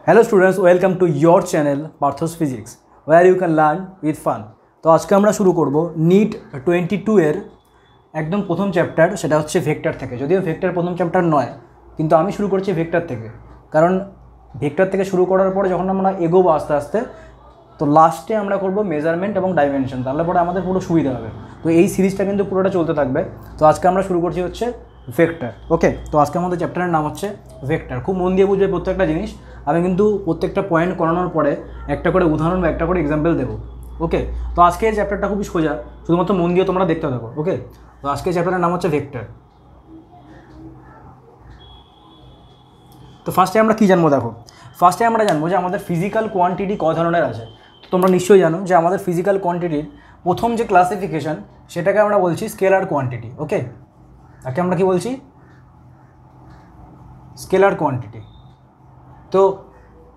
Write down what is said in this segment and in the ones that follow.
Hello students, welcome to your channel Partho's physics where you can learn with fun. तो आज के আমরা শুরু করব नीट 22 এর একদম প্রথম চ্যাপ্টার, সেটা হচ্ছে ভেক্টর থেকে। যদিও ভেক্টর প্রথম চ্যাপ্টার নয়, কিন্তু আমি শুরু করছি ভেক্টর থেকে, কারণ ভেক্টর থেকে শুরু করার পরে যখন আমরা এগোবো আস্তে আস্তে, তো লাস্টে আমরা করব মেজারমেন্ট এবং ডাইমেনশন, তাহলে পরে আমাদের পুরো সুবিধা হবে। তো এই সিরিজটা কিন্তু পুরোটা চলতে থাকবে। তো আজকে আমরা শুরু করছি হচ্ছে ভেক্টর। ওকে, তো আজকে আমাদের চ্যাপ্টারের নাম হচ্ছে ভেক্টর। খুব মন দিয়ে বুঝবে প্রত্যেকটা জিনিস। আমি কিন্তু প্রত্যেকটা পয়েন্ট করানোর পরে একটা করে উদাহরণ বা একটা করে এক্সাম্পল দেবো। ওকে, তো আজকে এই চ্যাপ্টারটা খুবই সোজা, শুধুমাত্র মন দিয়ে তোমরা দেখতে থাকো। ওকে, তো আজকে চ্যাপ্টারের নাম হচ্ছে ভেক্টর। তো ফার্স্টে আমরা কী জানবো? দেখো, ফার্স্টে আমরা জানবো যে আমাদের ফিজিক্যাল কোয়ান্টিটি ক ধরনের আছে। তো তোমরা নিশ্চয়ই জানো যে আমাদের ফিজিক্যাল কোয়ান্টিটির প্রথম যে ক্লাসিফিকেশান, সেটাকে আমরা বলছি স্কেলার কোয়ান্টিটি। ওকে, তাকে আমরা কি বলছি? Scalar quantity. তো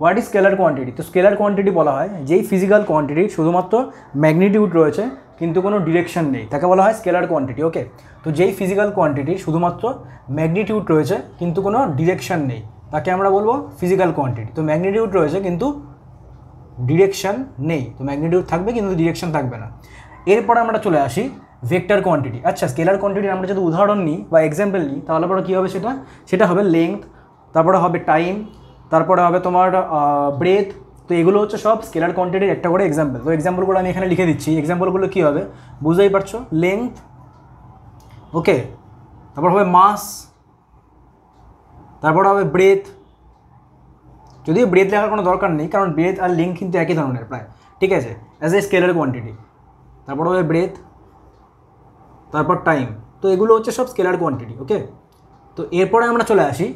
হোয়াট ইজ স্কেলার কোয়ান্টিটি? তো স্কেলার কোয়ান্টিটি বলা হয় যেই ফিজিক্যাল কোয়ান্টিটির শুধুমাত্র ম্যাগনিটিউড রয়েছে কিন্তু কোনো ডিরেকশন নেই, তাকে বলা হয় স্কেলার কোয়ান্টিটি। ওকে, তো যেই ফিজিক্যাল কোয়ান্টিটির শুধুমাত্র ম্যাগনিটিউড রয়েছে কিন্তু কোনো ডিরেকশন নেই, তাকে আমরা বলবো ফিজিক্যাল কোয়ান্টিটি। তো ম্যাগনিটিউড রয়েছে কিন্তু ডিরেকশন নেই, তো ম্যাগনিটিউড থাকবে কিন্তু ডিরেকশন থাকবে না। এরপরে আমরা চলে আসি ভেক্টর কোয়ান্টিটি। আচ্ছা, স্কেলার কোয়ান্টিটির আমরা যদি উদাহরণ নিই বা এক্সাম্পল নিই, তাহলে পরে কী হবে? সেটা হবে লেংথ, তারপরে হবে টাইম, তারপরে হবে তোমার ব্রেথ। তো এগুলো হচ্ছে সব স্কেলার কোয়ান্টিটির একটা করে এক্সাম্পল। তো এক্সাম্পলগুলো আমি এখানে লিখে দিচ্ছি। এক্সাম্পলগুলো কী হবে বুঝতেই পারছো? লেংথ, ওকে, তারপর হবে মাস, তারপর হবে ব্রেথ। যদিও ব্রেথ লেখার কোনো দরকার নেই, কারণ ব্রেথ আর লেংথ কিন্তু একই ধরনের প্রায়, ঠিক আছে, অ্যাজ এ স্কেলার কোয়ান্টিটি। তারপর হবে ব্রেথ, তারপর টাইম। তো এগুলো হচ্ছে সব স্কেলার কোয়ান্টিটি। ওকে, তো এরপরে আমরা চলে আসি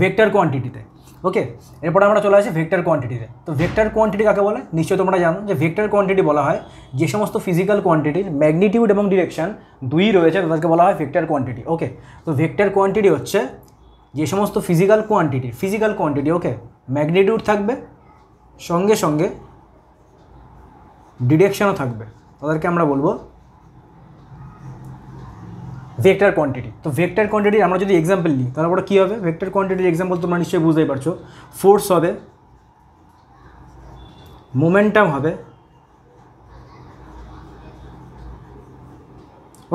ভেক্টর কোয়ান্টিটিতে। ওকে, এরপরে আমরা চলে আসি ভেক্টর কোয়ান্টিটিতে। তো ভেক্টর কোয়ান্টিটি কাকে বলে? নিশ্চয়ই তোমরা জানো যে ভেক্টর কোয়ান্টিটি বলা হয় যে সমস্ত ফিজিক্যাল কোয়ান্টিটির ম্যাগনিটিউড এবং ডিরেকশন দুই রয়েছে, তাদেরকে বলা হয় ভেক্টর কোয়ান্টিটি। ওকে, তো ভেক্টর কোয়ান্টিটি হচ্ছে যে সমস্ত ফিজিক্যাল কোয়ান্টিটি, ওকে, ম্যাগনিটিউড থাকবে, সঙ্গে সঙ্গে ডিরেকশনও থাকবে, তাদেরকে আমরা বলবো ভেক্টর কোয়ান্টিটি। তো ভেক্টর কোয়ান্টিটির আমরা যদি এক্সাম্পল নিই, তাহলে পরে কী হবে? ভেক্টর কোয়ান্টিটির এক্সাম্পল তোমরা নিশ্চয়ই বুঝতেই পারছো। ফোর্স হবে, মোমেন্টাম হবে,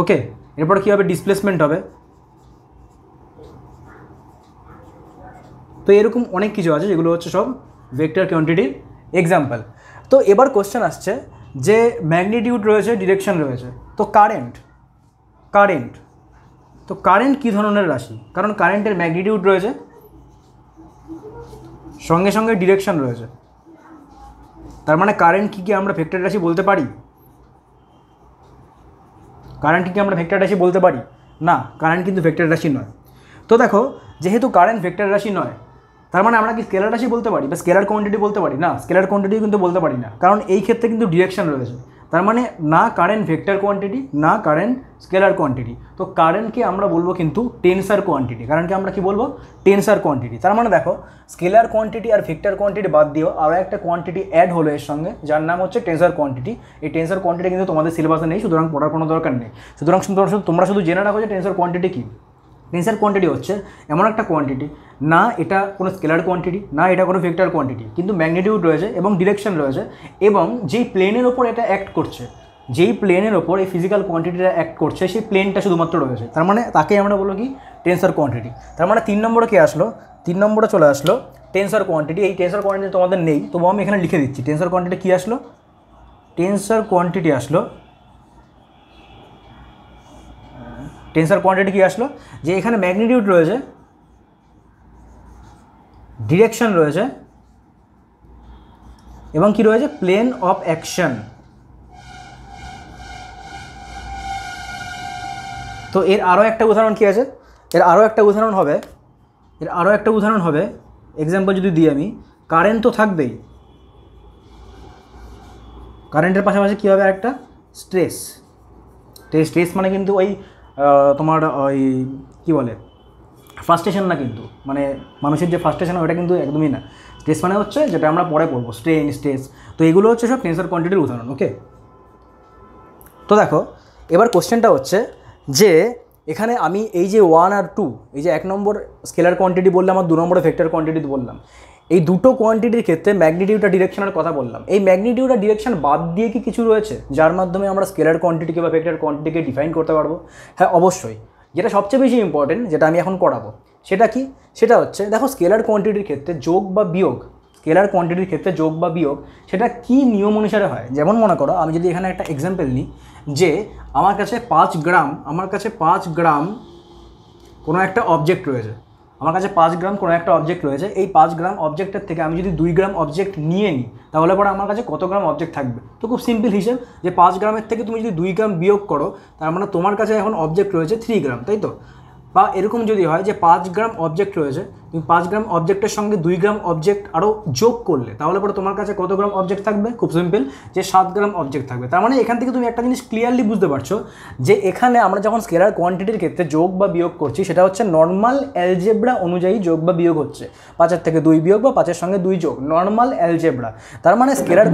ওকে, এরপর কী হবে? ডিসপ্লেসমেন্ট হবে। তো এরকম অনেক কিছু আছে যেগুলো হচ্ছে সব ভেক্টর কোয়ান্টিটির এক্সাম্পল। তো এবার কোশ্চেন আসছে যে ম্যাগনিটিউড রয়েছে, ডিরেকশন রয়েছে, তো কারেন্ট তো কারেন্ট কী ধরনের রাশি? কারণ কারেন্টের ম্যাগনিটিউড রয়েছে, সঙ্গে সঙ্গে ডিরেকশন রয়েছে, তার মানে কারেন্ট কি আমরা ভেক্টর রাশি বলতে পারি? না, কারেন্ট কিন্তু ভেক্টর রাশি নয়। তো দেখো, যেহেতু কারেন্ট ভেক্টর রাশি নয়, তার মানে আমরা কি স্কেলার রাশি বলতে পারি বা স্কেলার কোয়ান্টিটি বলতে পারি? না, স্কেলার কোয়ান্টিটি কিন্তু বলতে পারি না, কারণ এই ক্ষেত্রে কিন্তু ডিরেকশন রয়েছে। তার মানে না কারেন্ট ভেক্টর কোয়ান্টিটি, না কারেন্ট স্কেলার কোয়ান্টিটি। তো কারেন্টকে আমরা বলবো কিন্তু টেনসার কোয়ান্টিটি। কারেন্টকে আমরা কি বলবো? টেনসার কোয়ান্টিটি। তার মানে দেখো, স্কেলার কোয়ান্টিটি আর ভেক্টর কোয়ান্টিটি বাদ দিয়েও আরও একটা কোয়ান্টিটি অ্যাড হলো এর সঙ্গে, যার নাম হচ্ছে টেনসার কোয়ান্টিটি। এই টেনসার কোয়ান্টিটি কিন্তু তোমাদের সিলেবাসে নেই, সুতরাং পড়ার কোনো দরকার নেই। সুতরাং তোমরা শুধু জেনে রাখো যে টেনসার কোয়ান্টিটি কী। টেনসার কোয়ান্টিটি হচ্ছে এমন একটা কোয়ান্টিটি, না এটা কোনো স্কেলার কোয়ান্টিটি, না এটা কোনো ভেক্টর কোয়ান্টিটি, কিন্তু ম্যাগনিটিউড রয়েছে এবং ডিরেকশন রয়েছে, এবং যেই প্লেনের ওপর এটা অ্যাক্ট করছে, যেই প্লেনের ওপর এই ফিজিক্যাল কোয়ান্টিটিটা অ্যাক্ট করছে, সেই প্লেনটা শুধুমাত্র রয়েছে, তার মানে তাকে আমরা বলবো কি? টেনসার কোয়ান্টিটি। তার মানে 3 নম্বরে কে আসলো? 3 নম্বরে চলে আসলো টেনসার কোয়ান্টিটি। এই টেনসার কোয়ান্টিটি তোমাদের নেই, তবু আমি এখানে লিখে দিচ্ছি। টেনসার কোয়ান্টিটি কী আসলো? টেনসার কোয়ান্টিটি কী আসলো? যে এখানে ম্যাগনিটিউড রয়েছে, ডিরেকশন রয়েছে, এবং কি রয়েছে? Plan of action. তো এর আরও একটা উদাহরণ কী আছে? এর আরও একটা উদাহরণ হবে এক্সাম্পল যদি দিই আমি, কারেন্ট তো থাকবেই, কারেন্টের পাশাপাশি কী হবে? একটা স্ট্রেস মানে কিন্তু ওই তোমার ওই কী বলে, ফ্রাস্ট্রেশন না, কিন্তু মানে মানুষের যে ফ্রাস্ট্রেশন ওটা কিন্তু একদমই না। স্ট্রেস মানে হচ্ছে যেটা আমরা পরে পড়বো, স্ট্রেস। তো এগুলো হচ্ছে সব টেনসার কোয়ান্টিটির উদাহরণ। ওকে, তো দেখো, এবার কোশ্চেনটা হচ্ছে যে এখানে আমি এই যে 1 আর 2, এই যে 1 নম্বর স্কেলার কোয়ান্টিটি বললাম আর 2 নম্বরে ভেক্টর কোয়ান্টিটি বললাম, এই দুটো কোয়ান্টিটির ক্ষেত্রে ম্যাগনিটিউড আর ডিরেকশনের কথা বললাম, এই ম্যাগনিটিউড আর ডিরেকশন বাদ দিয়ে কি কিছু রয়েছে যার মাধ্যমে আমরা স্কেলার কোয়ান্টিটিকে বা ভেক্টর কোয়ান্টিটিকে ডিফাইন করতে পারবো? হ্যাঁ অবশ্যই। যেটা সবচেয়ে বেশি ইম্পর্টেন্ট, যেটা আমি এখন করাবো, সেটা কি? সেটা হচ্ছে দেখো স্কেলার কোয়ান্টিটির ক্ষেত্রে যোগ বা বিয়োগ, স্কেলার কোয়ান্টিটির ক্ষেত্রে যোগ বা বিয়োগ সেটা কী নিয়ম অনুসারে হয়। যেমন মনে করো আমি যদি এখানে একটা এক্সাম্পল নিই যে আমার কাছে 5 গ্রাম কোনো একটা অবজেক্ট রয়েছে, আমার কাছে 5 গ্রাম কোনো একটা অবজেক্ট রয়েছে, এই 5 গ্রাম অবজেক্টের থেকে আমি যদি 2 গ্রাম অবজেক্ট নিয়ে নিই তাহলে পরে আমার কাছে কত গ্রাম অবজেক্ট থাকবে? তো খুব সিম্পল হিসেব যে 5 গ্রামের থেকে তুমি যদি 2 গ্রাম বিয়োগ করো তার মানে তোমার কাছে এখন অবজেক্ট রয়েছে 3 গ্রাম, তাই তো? বা এরকম যদি হয় যে 5 গ্রাম অবজেক্ট রয়েছে, তুমি 5 গ্রাম অবজেক্টের সঙ্গে 2 গ্রাম অবজেক্ট আরও যোগ করলে তাহলে পরে তোমার কাছে কত গ্রাম অবজেক্ট থাকবে? খুব সিম্পল, যে 7 গ্রাম অবজেক্ট থাকবে। তার মানে এখান থেকে তুমি একটা জিনিস ক্লিয়ারলি বুঝতে পারছো যে এখানে আমরা যখন স্কেলার কোয়ান্টিটির ক্ষেত্রে যোগ বা বিয়োগ করছি সেটা হচ্ছে নর্মাল অ্যালজেব্রা অনুযায়ী যোগ বা বিয়োগ হচ্ছে। 5-এর থেকে 2 বিয়োগ বা 5-এর সঙ্গে 2 যোগ, নর্মাল অ্যালজেব্রা। তার মানে স্কেলার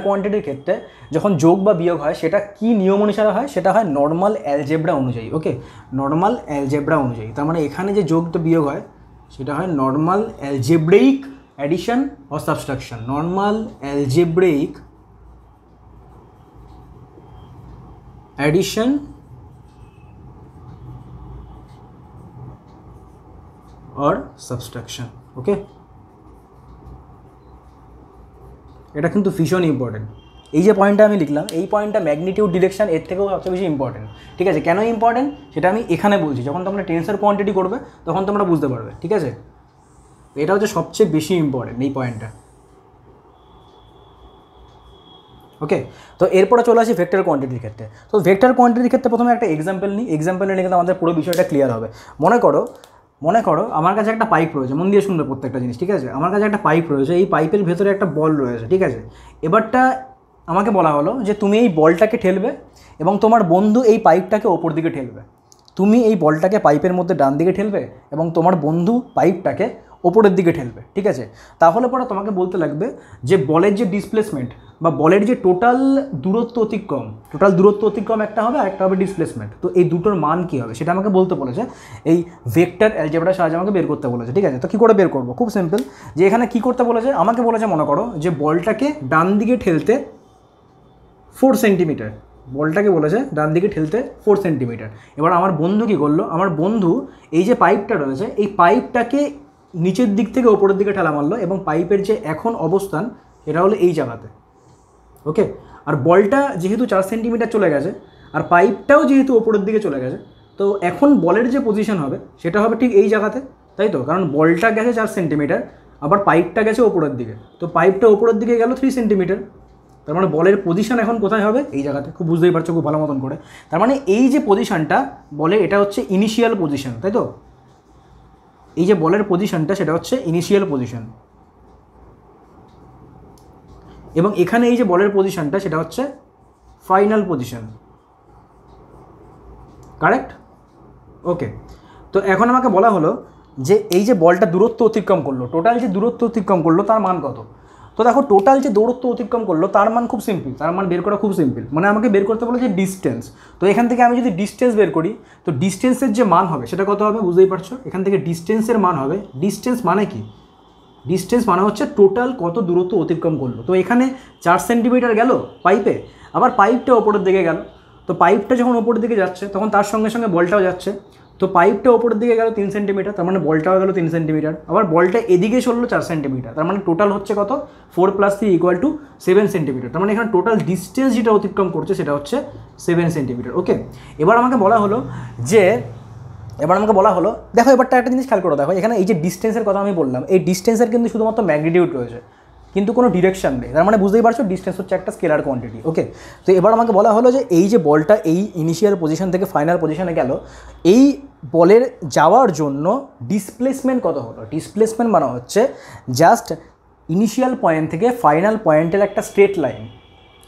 কোয়ান্টিটির ক্ষেত্রে যখন যোগ বা বিয়োগ হয় সেটা কি নিয়ম অনুসারে হয়? সেটা হয় নর্মাল অ্যালজেব্রা অনুযায়ী। ওকে, নর্মাল অ্যালজেব্রা অনুযায়ী। তার মানে এখানে যে যোগ তো বিয়োগ হয় সেটা হয় নর্মাল অ্যালজেব্রেইক অ্যাডিশন ও সাবট্রাকশন, নর্মাল অ্যালজেব্রেইক অ্যাডিশন और সাবট্রাকশন। ওকে, এটা কিন্তু ভীষণ ইম্পর্টেন্ট। এই যে পয়েন্টটা আমি লিখলাম, এই পয়েন্টটা ম্যাগনিটিউড ডিরেকশন এর থেকেও সবচেয়ে বেশি ইম্পর্টেন্ট। ঠিক আছে, কেন ইম্পর্টেন্ট সেটা আমি এখানে বলছি, যখন তোমরা টেন্সর কোয়ান্টিটি করবে তখন তোমরা বুঝতে পারবে। ঠিক আছে, এটা হচ্ছে সবচেয়ে বেশি ইম্পর্টেন্ট এই পয়েন্টটা। ওকে, তো এরপরে চলে আসি ভেক্টর কোয়ান্টিটির ক্ষেত্রে। তো ভেক্টর কোয়ান্টিটির ক্ষেত্রে প্রথমে একটা এক্সাম্পল নিই, এক্সাম্পল নিয়ে কিন্তু আমাদের পুরো বিষয়টা ক্লিয়ার হবে। মনে করো আমার কাছে একটা পাইপ রয়েছে, মন দিয়ে শুনবে প্রত্যেকটা জিনিস। ঠিক আছে, আমার কাছে একটা পাইপ রয়েছে, এই পাইপের ভেতরে একটা বল রয়েছে। ঠিক আছে, এবারটা আমাকে বলা হলো যে তুমি এই বলটাকে ঠেলবে এবং তোমার বন্ধু এই পাইপটাকে ওপর দিকে ঠেলবে। তুমি এই বলটাকে পাইপের মধ্যে ডান দিকে ঠেলবে এবং তোমার বন্ধু পাইপটাকে ওপরের দিকে ঠেলবে। ঠিক আছে, তাহলে পরে তোমাকে বলতে লাগবে যে বলের যে ডিসপ্লেসমেন্ট বা বলের যে টোটাল দূরত্ব অতিক্রম একটা হবে আর একটা হবে ডিসপ্লেসমেন্ট। তো এই দুটোর মান কী হবে সেটা আমাকে বলতে বলেছে, এই ভেক্টর অ্যালজেব্রার সাহায্যে আমাকে বের করতে বলেছে। ঠিক আছে, তো কী করে বের করবো? খুব সিম্পল, যে এখানে কী করতে বলেছে, আমাকে বলেছে মনে করো যে বলটাকে ডান দিকে ঠেলতে 4 সেন্টিমিটার, বলটাকে বলেছে ডান দিকে ঠেলতে 4 সেন্টিমিটার। এবার আমার বন্ধু কী করলো, আমার বন্ধু এই যে পাইপটা রয়েছে এই পাইপটাকে নিচের দিক থেকে ওপরের দিকে ঠেলা মারলো এবং পাইপের যে এখন অবস্থান এটা হলো এই জায়গাতে। ওকে, আর বলটা যেহেতু 4 সেন্টিমিটার চলে গেছে আর পাইপটাও যেহেতু ওপরের দিকে চলে গেছে, তো এখন বলের যে পজিশন হবে সেটা হবে ঠিক এই জায়গাতে, তাই তো? কারণ বলটা গেছে 4 সেন্টিমিটার, আবার পাইপটা গেছে ওপরের দিকে, তো পাইপটা ওপরের দিকে গেল 3 সেন্টিমিটার। তার মানে বলের পজিশন এখন কোথায় হবে? এই জায়গাতে। খুব বুঝতেই পারছো খুব ভালো মতন করে। তার মানে এই যে পজিশনটা বলে এটা হচ্ছে ইনিশিয়াল পজিশন, তাই তো? এই যে বলের পজিশনটা সেটা হচ্ছে ইনিশিয়াল পজিশন, এবং এখানে এই যে বলের পজিশনটা সেটা হচ্ছে ফাইনাল পজিশন। কারেক্ট? ওকে, তো এখন আমাকে বলা হলো যে এই যে বলটা দূরত্ব অতিক্রম করলো, টোটাল যে দূরত্ব অতিক্রম করলো তার মান কত? তো দেখো টোটাল যে দূরত্ব অতিক্রম করলো তার মান খুব সিম্পল, তার মান বের করা খুব সিম্পল। মানে আমাকে বের করতে বলে যে ডিস্টেন্স। তো এখান থেকে আমি যদি ডিস্টেন্স বের করি তো ডিস্টেন্সের যে মান হবে সেটা কত হবে? বুঝতেই পারছো, এখান থেকে ডিস্টেন্সের মান হবে, ডিস্টেন্স মানে কি? ডিস্টেন্স মানে হচ্ছে টোটাল কত দূরত্ব অতিক্রম করলো। তো এখানে 4 সেন্টিমিটার গেল পাইপে, আবার পাইপটা ওপরের দিকে গেল। তো পাইপটা যখন ওপরের দিকে যাচ্ছে তখন তার সঙ্গে সঙ্গে বলটাও যাচ্ছে। তো পাইপটা ওপরের দিকে গেল 3 সেন্টিমিটার, তার মানে বলটাও গেল 3 সেন্টিমিটার। আবার বলটা এদিকে চললো 4 সেন্টিমিটার, তার মানে টোটাল হচ্ছে কত? 4 + 3 = 7 সেন্টিমিটার। তার মানে এখানে টোটাল ডিস্টেন্স যেটা অতিক্রম করছে সেটা হচ্ছে 7 সেন্টিমিটার। ওকে, এবার আমাকে বলা হলো দেখো এবারটা একটা জিনিস খেয়াল করো, দেখো এখানে এই যে ডিস্টেন্সের কথা আমি বললাম, এই ডিস্টেন্সের কিন্তু শুধুমাত্র ম্যাগনিটিউড রয়েছে কিন্তু কোনো ডিরেকশন নেই। তার মানে বুঝতেই পারছো ডিস্টেন্স হচ্ছে একটা স্কেলার কোয়ান্টিটি। ওকে, তো এবার আমাকে বলা হলো যে এই যে বলটা এই ইনিশিয়াল পজিশন থেকে ফাইনাল পজিশনে গেল, এই বলের যাওয়ার জন্য ডিসপ্লেসমেন্ট কত হলো? ডিসপ্লেসমেন্ট মানে হচ্ছে জাস্ট ইনিশিয়াল পয়েন্ট থেকে ফাইনাল পয়েন্টের একটা স্ট্রেট লাইন,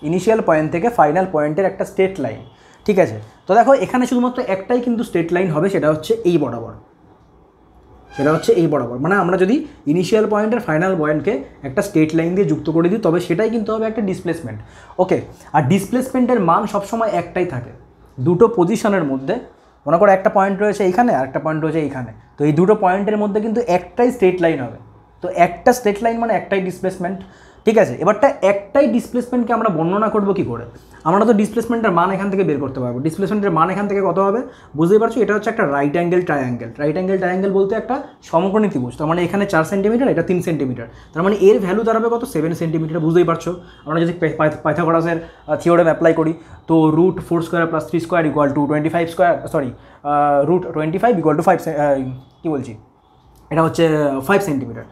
ইনিশিয়াল পয়েন্ট থেকে ফাইনাল পয়েন্টের একটা স্ট্রেট লাইন। ঠিক আছে, তো দেখো এখানে শুধুমাত্র একটাই কিন্তু স্ট্রেট লাইন হবে, সেটা হচ্ছে এই বরাবর, মানে আমরা যদি ইনিশিয়াল পয়েন্ট আর ফাইনাল পয়েন্টকে একটা স্ট্রেট লাইন দিয়ে যুক্ত করে দিই তবে সেটাই কিন্তু হবে একটা ডিসপ্লেসমেন্ট। ওকে, আর ডিসপ্লেসমেন্টের মান সবসময় একটাই থাকে, দুটো পজিশনের মধ্যে মনে করো একটা পয়েন্ট রয়েছে এইখানে আর একটা পয়েন্ট রয়েছে এইখানে, তো এই দুটো পয়েন্টের মধ্যে কিন্তু একটাই স্ট্রেট লাইন হবে। তো একটা স্ট্রেট লাইন মানে একটাই ডিসপ্লেসমেন্ট, ঠিক আছে। এবারটা একটাই ডিসপ্লেসমেন্টকে আমরা বর্ণনা করবো কী করে? আমরা তো ডিসপ্লেসমেন্টের মান এখান থেকে বের করতে পারবো। ডিসপ্লেসমেন্টের মান এখান থেকে কত হবে বুঝতেই পারছো, এটা হচ্ছে একটা right angle triangle. Right angle triangle বলতে একটা সমকোণী ত্রিভুজ, তার মানে এখানে 4 সেন্টিমিটার, এটা 3 সেন্টিমিটার, তার মানে এর ভ্যালু দাঁড়াবে কত 7 সেন্টিমিটার, বুঝতেই পারছো। আমরা যদি পাইথাগোরাসের থিওরেম অ্যাপ্লাই করি, তো √4² + 3² = 25², সরি √25 = 5, কী বলছি, এটা হচ্ছে 5 সেন্টিমিটার।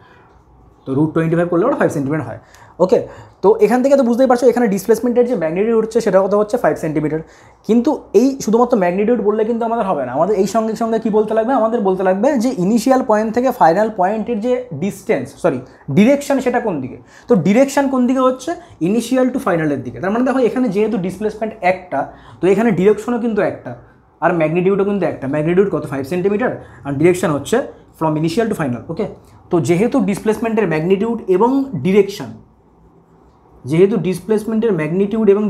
তো √25 করলে ওটা 5 সেন্টিমিটার হয়। ওকে, তো এখান থেকে তো বুঝতেই পারছো এখানে ডিসপ্লেসমেন্টের যে ম্যাগনিটিউড হচ্ছে সেটা কত হচ্ছে 5 সেন্টিমিটার। কিন্তু এই শুধুমাত্র ম্যাগনিটিউড বললে কিন্তু আমাদের হবে না, আমাদের এই সঙ্গে সঙ্গে কী বলতে লাগবে, আমাদের বলতে লাগবে যে ইনিশিয়াল পয়েন্ট থেকে ফাইনাল পয়েন্টের যে ডিস্টেন্স, সরি ডিরেকশন, সেটা কোন দিকে। তো ডিরেকশন কোন দিকে হচ্ছে, ইনিশিয়াল টু ফাইনালের দিকে। তার মানে দেখো এখানে যেহেতু ডিসপ্লেসমেন্ট একটা, তো এখানে ডিরেকশনও কিন্তু একটা, আর ম্যাগনিটিউডও কিন্তু একটা। ম্যাগনিটিউড কত 5 সেন্টিমিটার, আর ডিরেকশন হচ্ছে ফ্রম ইনিশিয়াল টু ফাইনাল। ওকে, তো যেহেতু ডিসপ্লেসমেন্টের ম্যাগনিটিউড এবং ডিরেকশন,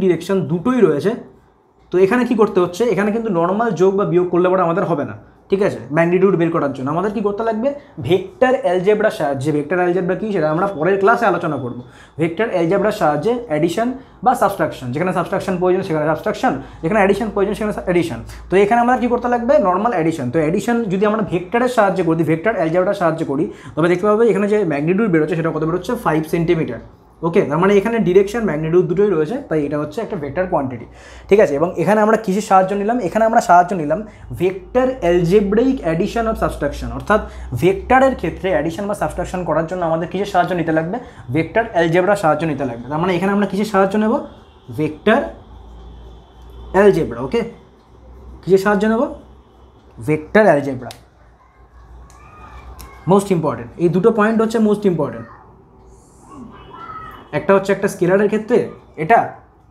ডিরেকশন দুটোই রয়েছে, তো এখানে কি করতে হচ্ছে, এখানে কিন্তু নর্মাল যোগ বা বিয়োগ করলে পরে আমাদের হবে না, ঠিক আছে। ম্যাগনিটিউড বের করার জন্য আমাদের কি করতে লাগবে, ভেক্টর অ্যালজেব্রার সাহায্যে, ভেক্টর অ্যালজেব্রা কি সেটা আমরা পরের ক্লাসে আলোচনা করব। ভেক্টর অ্যালজেব্রার সাহায্যে অ্যাডিশন বা সাবট্রাকশন, যেখানে সাবট্রাকশন প্রয়োজন সেখানে সাবট্রাকশন, যেখানে অ্যাডিশন প্রয়োজন সেখানে অ্যাডিশন। তো এখানে আমরা কি করতে লাগবে, নর্মাল অ্যাডিশন। তো অ্যাডিশন যদি আমরা ভেক্টরের সাহায্যে করি, ভেক্টর অ্যালজেব্রার সাহায্যে করি, তবে দেখতে পাবে এখানে যে ম্যাগনিটিউড বেরোচ্ছে সেটা কত বেরোচ্ছে 5 সেন্টিমিটার। ওকে, তার মানে এখানে ডিরেকশন ম্যাগনিটিউড দুটোই রয়েছে, তাই এটা হচ্ছে একটা ভেক্টর কোয়ান্টিটি, ঠিক আছে। এবং এখানে আমরা কিসের সাহায্য নিলাম, এখানে আমরা সাহায্য নিলাম vector algebraic addition of subtraction, অর্থাৎ ভেক্টরের ক্ষেত্রে অ্যাডিশন বা সাবট্রাকশন করার জন্য আমাদের কিসের সাহায্য নিতে লাগবে, ভেক্টর অ্যালজেব্রার সাহায্য নিতে লাগবে। তার মানে এখানে আমরা কিসের সাহায্য নেব, ভেক্টর অ্যালজেব্রা। ওকে, কিসের সাহায্য নেব, ভেক্টর অ্যালজেব্রা। মোস্ট ইম্পর্টেন্ট এই দুটো পয়েন্ট হচ্ছে মোস্ট ইম্পর্টেন্ট। একটা হচ্ছে একটা স্কেলারের ক্ষেত্রে এটা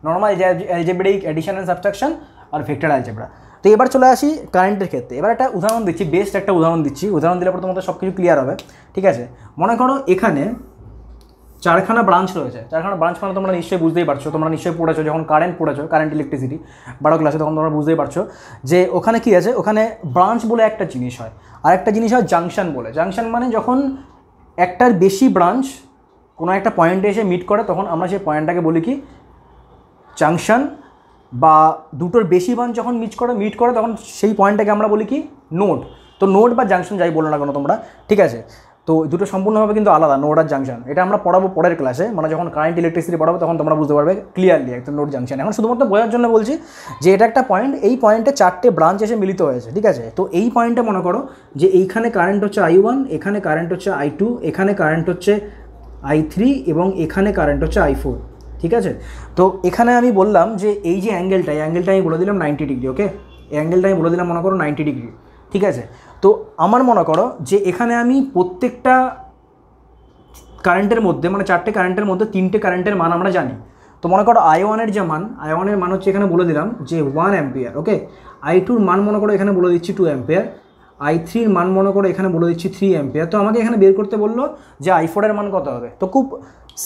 normal algebraic addition and subtraction, আর ভেক্টর অ্যালজেব্রা। তো এবার চলে আসি কারেন্টের ক্ষেত্রে। এবার একটা উদাহরণ দিচ্ছি, বেস্ট একটা উদাহরণ দিচ্ছি, উদাহরণ দিলে পরে তোমাদের সব কিছু ক্লিয়ার হবে, ঠিক আছে। মনে করো এখানে 4খানা ব্রাঞ্চ রয়েছে। 4খানা ব্রাঞ্চ মানে তোমরা নিশ্চয়ই বুঝতেই পারছো, তোমরা নিশ্চয়ই পড়েছো, যখন কারেন্ট পড়েছো, কারেন্ট ইলেকট্রিসিটি 12 ক্লাসে, তখন তোমরা বুঝতেই পারছো যে ওখানে কী আছে, ওখানে ব্রাঞ্চ বলে একটা জিনিস হয়, আর একটা জিনিস হয় জাংশন বলে। জাংশন মানে যখন একটার বেশি ব্রাঞ্চ কোনো একটা পয়েন্টে এসে মিট করে, তখন আমরা সেই পয়েন্টটাকে বলি কি জাংশন, বা দুটোর বেশি ব্রাঞ্চ যখন মিট করে তখন সেই পয়েন্টটাকে আমরা বলি কি নোড। তো নোড বা জাংশন যাই বলো না কেন তোমরা, ঠিক আছে। তো দুটো সম্পূর্ণভাবে কিন্তু আলাদা, নোড আর জাংশন। এটা আমরা পড়াবো পরের ক্লাসে, মানে যখন কারেন্ট ইলেকট্রিসিটি পড়াবো তখন তোমরা বুঝতে পারবে ক্লিয়ারলি একদম নোড জাংশন। এখন শুধুমাত্র বোঝার জন্য বলছি যে এটা একটা পয়েন্ট, এই পয়েন্টে 4টে ব্রাঞ্চ এসে মিলিত হয়েছে, ঠিক আছে। তো এই পয়েন্টে মনে করো যে এইখানে কারেন্ট হচ্ছে I1, এখানে কারেন্ট হচ্ছে I2, এখানে কারেন্ট হচ্ছে I3, এবং এখানে কারেন্ট হচ্ছে I4, ঠিক আছে। তো এখানে আমি বললাম যে এই যে অ্যাঙ্গেলটা, এই অ্যাঙ্গেলটা আমি বলে দিলাম 90 ডিগ্রি। ওকে, এই অ্যাঙ্গেলটা আমি বলে দিলাম মনে করো 90 ডিগ্রি, ঠিক আছে। তো আমার মনে করো যে এখানে আমি প্রত্যেকটা কারেন্টের মধ্যে, মানে 4টে কারেন্টের মধ্যে 3টে কারেন্টের মান আমরা জানি। তো মনে করো I1-এর যে মান, I1-এর মান হচ্ছে এখানে বলে দিলাম যে 1 অ্যাম্পিয়ার। ওকে, I2-র মান মনে করো এখানে বলে দিচ্ছি 2 অ্যাম্পিয়ার, I3-র মান মনে করো এখানে বলে দিচ্ছি 3 অ্যাম্পিয়ার। তো আমাকে এখানে বের করতে বললো যে I4-এর মান কত হবে। তো খুব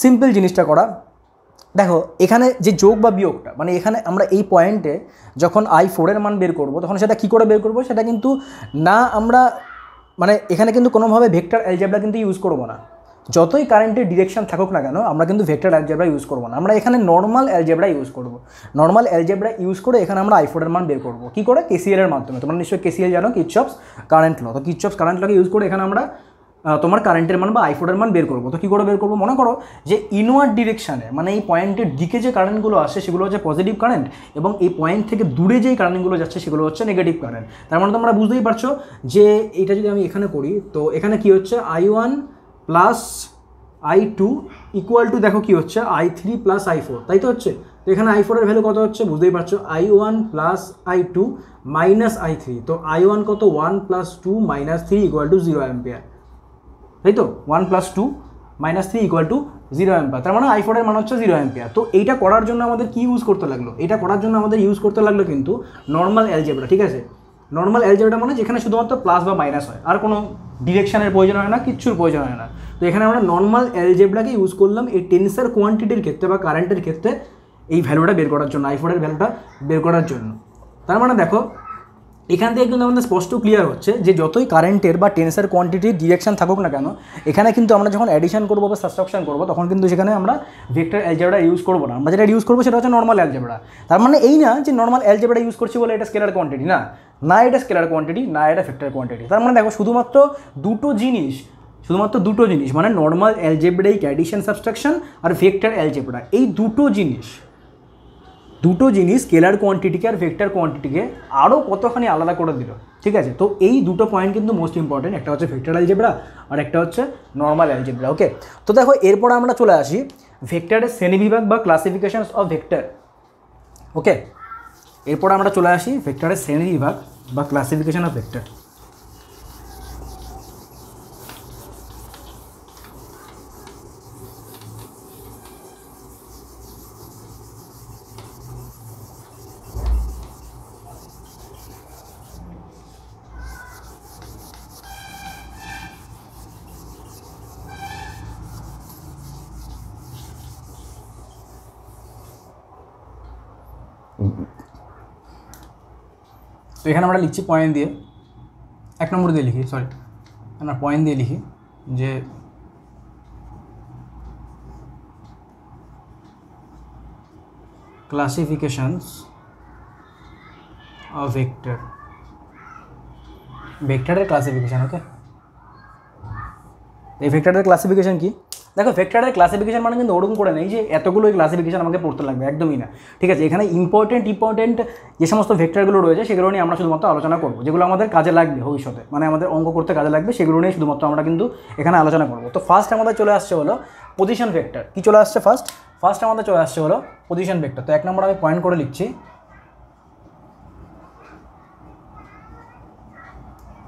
সিম্পল জিনিসটা করা, দেখো এখানে যে যোগ বা বিয়োগটা, মানে এখানে আমরা এই পয়েন্টে যখন I4-এর মান বের করব তখন সেটা কী করে বের করব, সেটা কিন্তু না আমরা মানে এখানে কিন্তু কোনোভাবে ভেক্টর অ্যালজেব্রা কিন্তু ইউজ করব না। যতই কারেন্টের ডিরেকশন থাকুক না কেন, আমরা কিন্তু ভেক্টর অ্যালজেব্রা ইউজ করব না, আমরা এখানে নর্মাল অ্যালজেব্রা ইউজ করব। নর্মাল অ্যালজেব্রা ইউজ করে এখানে আমরা I4-এর মান বের করব। কী করে, KCL এর মাধ্যমে। তোমরা নিশ্চয়ই KCL জানো, কিরচফস কারেন্ট ল। তো কিরচফস কারেন্ট লকে ইউজ করে এখানে আমরা তোমার কারেন্টের মান বা I4-এর মান বের করবো। তো কী করে বের করবো, মনে করো যে ইনওয়ার্ড ডিরেকশানে, মানে এই পয়েন্টের দিকে যে কারেন্টগুলো আসে সেগুলো হচ্ছে পজিটিভ কারেন্ট, এবং এই পয়েন্ট থেকে দূরে যেই কারেন্টগুলো যাচ্ছে সেগুলো হচ্ছে নেগেটিভ কারেন্ট। তার মানে তোমরা বুঝতেই পারছো যে এটা যদি আমি এখানে করি, তো এখানে কি হচ্ছে I1 plus I2 equal to, দেখো কি হচ্ছে I3 প্লাস I4, তাই তো হচ্ছে। তো এখানে I4-এর ভ্যালু কত হচ্ছে বুঝতেই পারছো, I1 plus I2 minus I3। তো I1 কত, 1 plus 2 minus 3 equal to 0 ampere, তাই তো। 1 plus 2 minus 3 equal to 0 ampere. তার মানে I4-এর মান হচ্ছে 0 অ্যাম্পিয়ার। তো এইটা করার জন্য আমাদের কি ইউজ করতে লাগলো, এটা করার জন্য আমাদের ইউজ করতে লাগলো কিন্তু নর্মাল অ্যালজেব্রা, ঠিক আছে। নর্মাল অ্যালজেব্রা মানে যেখানে শুধুমাত্র প্লাস বা মাইনাস হয়, আর কোনো ডিরেকশনের প্রয়োজন হয় না, কিচ্ছুর প্রয়োজন হয় না। তো এখানে আমরা নর্মাল অ্যালজেব্রাকে ইউজ করলাম এই টেন্সার কোয়ান্টিটির ক্ষেত্রে বা কারেন্টের ক্ষেত্রে এই ভ্যালুটা বের করার জন্য, I4-এর ভ্যালুটা বের করার জন্য। তার মানে দেখো এখান থেকে কিন্তু আমাদের স্পষ্ট ক্লিয়ার হচ্ছে যে যতই কারেন্টের বা টেন্সের কোয়ান্টিটির ডিরেকশন থাকুক না কেন, এখানে কিন্তু আমরা যখন অ্যাডিশন করবো বা সাবট্রাকশন করবো তখন কিন্তু সেখানে আমরা ভেক্টর অ্যালজেব্রা ইউজ করবো না। আমরা যেটা ইউজ করবো সেটা হচ্ছে নর্মাল অ্যালজেব্রা। তার মানে এই না যে নর্মাল অ্যালজেব্রা ইউজ করছি বলে এটা স্কেলার কোয়ান্টিটি, না এটা স্কেলার কোয়ান্টিটি, না এটা ভেক্টর কোয়ান্টিটি। তার মানে দেখো শুধুমাত্র দুটো জিনিস মানে নর্মাল অ্যালজেব্রাইক অ্যাডিশন সাবট্রাকশন আর ভেক্টর অ্যালজেব্রা, এই দুটো জিনিস স্কেলার কোয়ান্টিটিকে আর ভেক্টর কোয়ান্টিটিকে আরও কতখানি আলাদা করে দিল। ঠিক আছে, তো এই দুটো পয়েন্ট কিন্তু মোস্ট ইম্পর্টেন্ট, একটা হচ্ছে ভেক্টর অ্যালজেব্রা আর একটা হচ্ছে নর্মাল অ্যালজেব্রা। ওকে, তো দেখো এরপর আমরা চলে আসি ভেক্টরের শ্রেণীবিভাগ বা ক্লাসিফিকেশনস অফ ভেক্টর। ওকে, এরপর আমরা চলে আসি ভেক্টরের শ্রেণীবিভাগ বা ক্লাসিফিকেশন অফ ভেক্টর। তো এখানে আমরা লিখছি পয়েন্ট দিয়ে, 1 নম্বর দিয়ে লিখি, সরি আমরা পয়েন্ট দিয়ে লিখি যে ক্লাসিফিকেশনস অফ ভেক্টরের ক্লাসিফিকেশন। ওকে, এই ভেক্টরের ক্লাসিফিকেশন কি? দেখো ভেক্টরের ক্লাসিফিকেশন মানে কিন্তু ওরকম করে নেই যে এতগুলো ক্লাসিফিকেশন আমাকে পড়তে লাগবে, একদমই না। ঠিক আছে, এখানে ইম্পর্টেন্ট যে সমস্ত ভেক্টরগুলো রয়েছে সেগুলো নিয়ে আমরা শুধুমাত্র আলোচনা করবো, যেগুলো আমাদের কাজে লাগবে ভবিষ্যতে, মানে আমাদের অঙ্ক করতে কাজে লাগবে, সেগুলো নিয়ে শুধুমাত্র আমরা কিন্তু এখানে আলোচনা করবো। তো ফার্স্ট আমাদের চলে আসছে হলো পজিশন ভেক্টর। কি চলে আসছে ফার্স্ট আমাদের চলে আসছে হলো পজিশন ভেক্টর। তো 1 নম্বর আমি পয়েন্ট করে লিখছি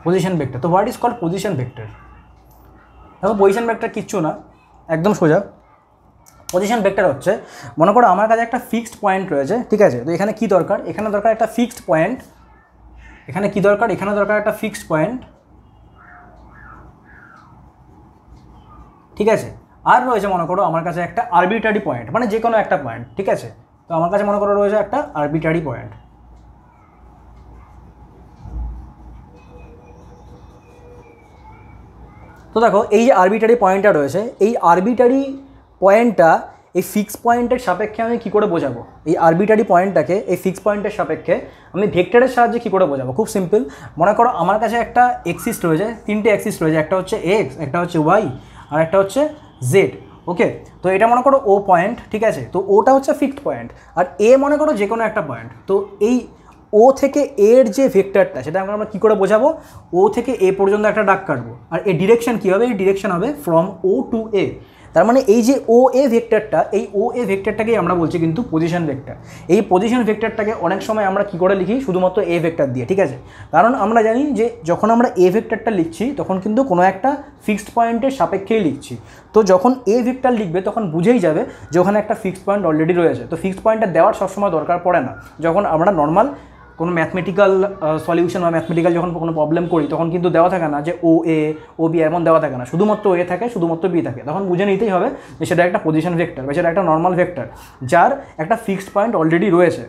পজিশন ভেক্টর। তো what is called position vector? দেখো পজিশন ভেক্টর কিচ্ছু না, একদম সোজা। পজিশন ভেক্টর হচ্ছে, মনে করো আমার কাছে একটা ফিক্সড পয়েন্ট রয়েছে। ঠিক আছে, তো এখানে কি দরকার? এখানে দরকার একটা ফিক্সড পয়েন্ট। এখানে কি দরকার? এখানে দরকার একটা ফিক্সড পয়েন্ট। ঠিক আছে, আর রয়েছে মনে করো আমার কাছে একটা আরবিট্রারি পয়েন্ট, মানে যে কোনো একটা পয়েন্ট। ঠিক আছে, তো আমার কাছে মনে করো রয়েছে একটা আরবিট্রারি পয়েন্ট। তো দেখো এই যে আরবিট্রারি পয়েন্টটা রয়েছে, এই আরবিট্রারি পয়েন্টটা এই ফিক্স পয়েন্টের সাপেক্ষে আমি কী করে বোঝাবো? এই আরবিট্রারি পয়েন্টটাকে এই ফিক্স পয়েন্টের সাপেক্ষে আমি ভেক্টরের সাহায্যে কী করে বোঝাবো? খুব সিম্পল। মনে করো আমার কাছে একটা এক্সিস রয়েছে, 3টে এক্সিস রয়েছে, একটা হচ্ছে এক্স, একটা হচ্ছে ওয়াই আর একটা হচ্ছে জেড। ওকে, তো এটা মনে করো ও পয়েন্ট। ঠিক আছে, তো ওটা হচ্ছে ফিক্সড পয়েন্ট, আর এ মনে করো যে কোনো একটা পয়েন্ট। তো এই ও থেকে এর যে ভেক্টরটা সেটা আমরা কী করে বোঝাবো? ও থেকে এ পর্যন্ত একটা দাগ কাটবো, আর এই ডিরেকশন কী হবে? এই ডিরেকশন হবে ফ্রম ও টু এ। তার মানে এই যে ও এ ভেক্টরটা, এই ও এ ভেক্টরটাকেই আমরা বলছি কিন্তু পজিশন ভেক্টর। এই পজিশন ভেক্টরটাকে অনেক সময় আমরা কী করে লিখি? শুধুমাত্র এ ভেক্টর দিয়ে। ঠিক আছে, কারণ আমরা জানি যে যখন আমরা এ ভেক্টরটা লিখছি তখন কিন্তু কোনো একটা ফিক্সড পয়েন্টের সাপেক্ষেই লিখছি। তো যখন এ ভেক্টর লিখবে তখন বুঝেই যাবে যে ওখানে একটা ফিক্সড পয়েন্ট অলরেডি রয়েছে। তো ফিক্সড পয়েন্টটা দেওয়ার সবসময় দরকার পড়ে না যখন আমরা নর্মাল কোনো ম্যাথমেটিক্যাল সলিউশন বা ম্যাথমেটিক্যাল যখন কোনো প্রবলেম করি, তখন কিন্তু দেওয়া থাকে না যে ও এ ও বি, এমন দেওয়া থাকে না, শুধুমাত্র এ থাকে, শুধুমাত্র বি থাকে। তখন বুঝে নিতেই হবে যে সেটা একটা পজিশন ভেক্টর বা সেটা একটা নর্মাল ভেক্টর যার একটা ফিক্সড পয়েন্ট অলরেডি রয়েছে।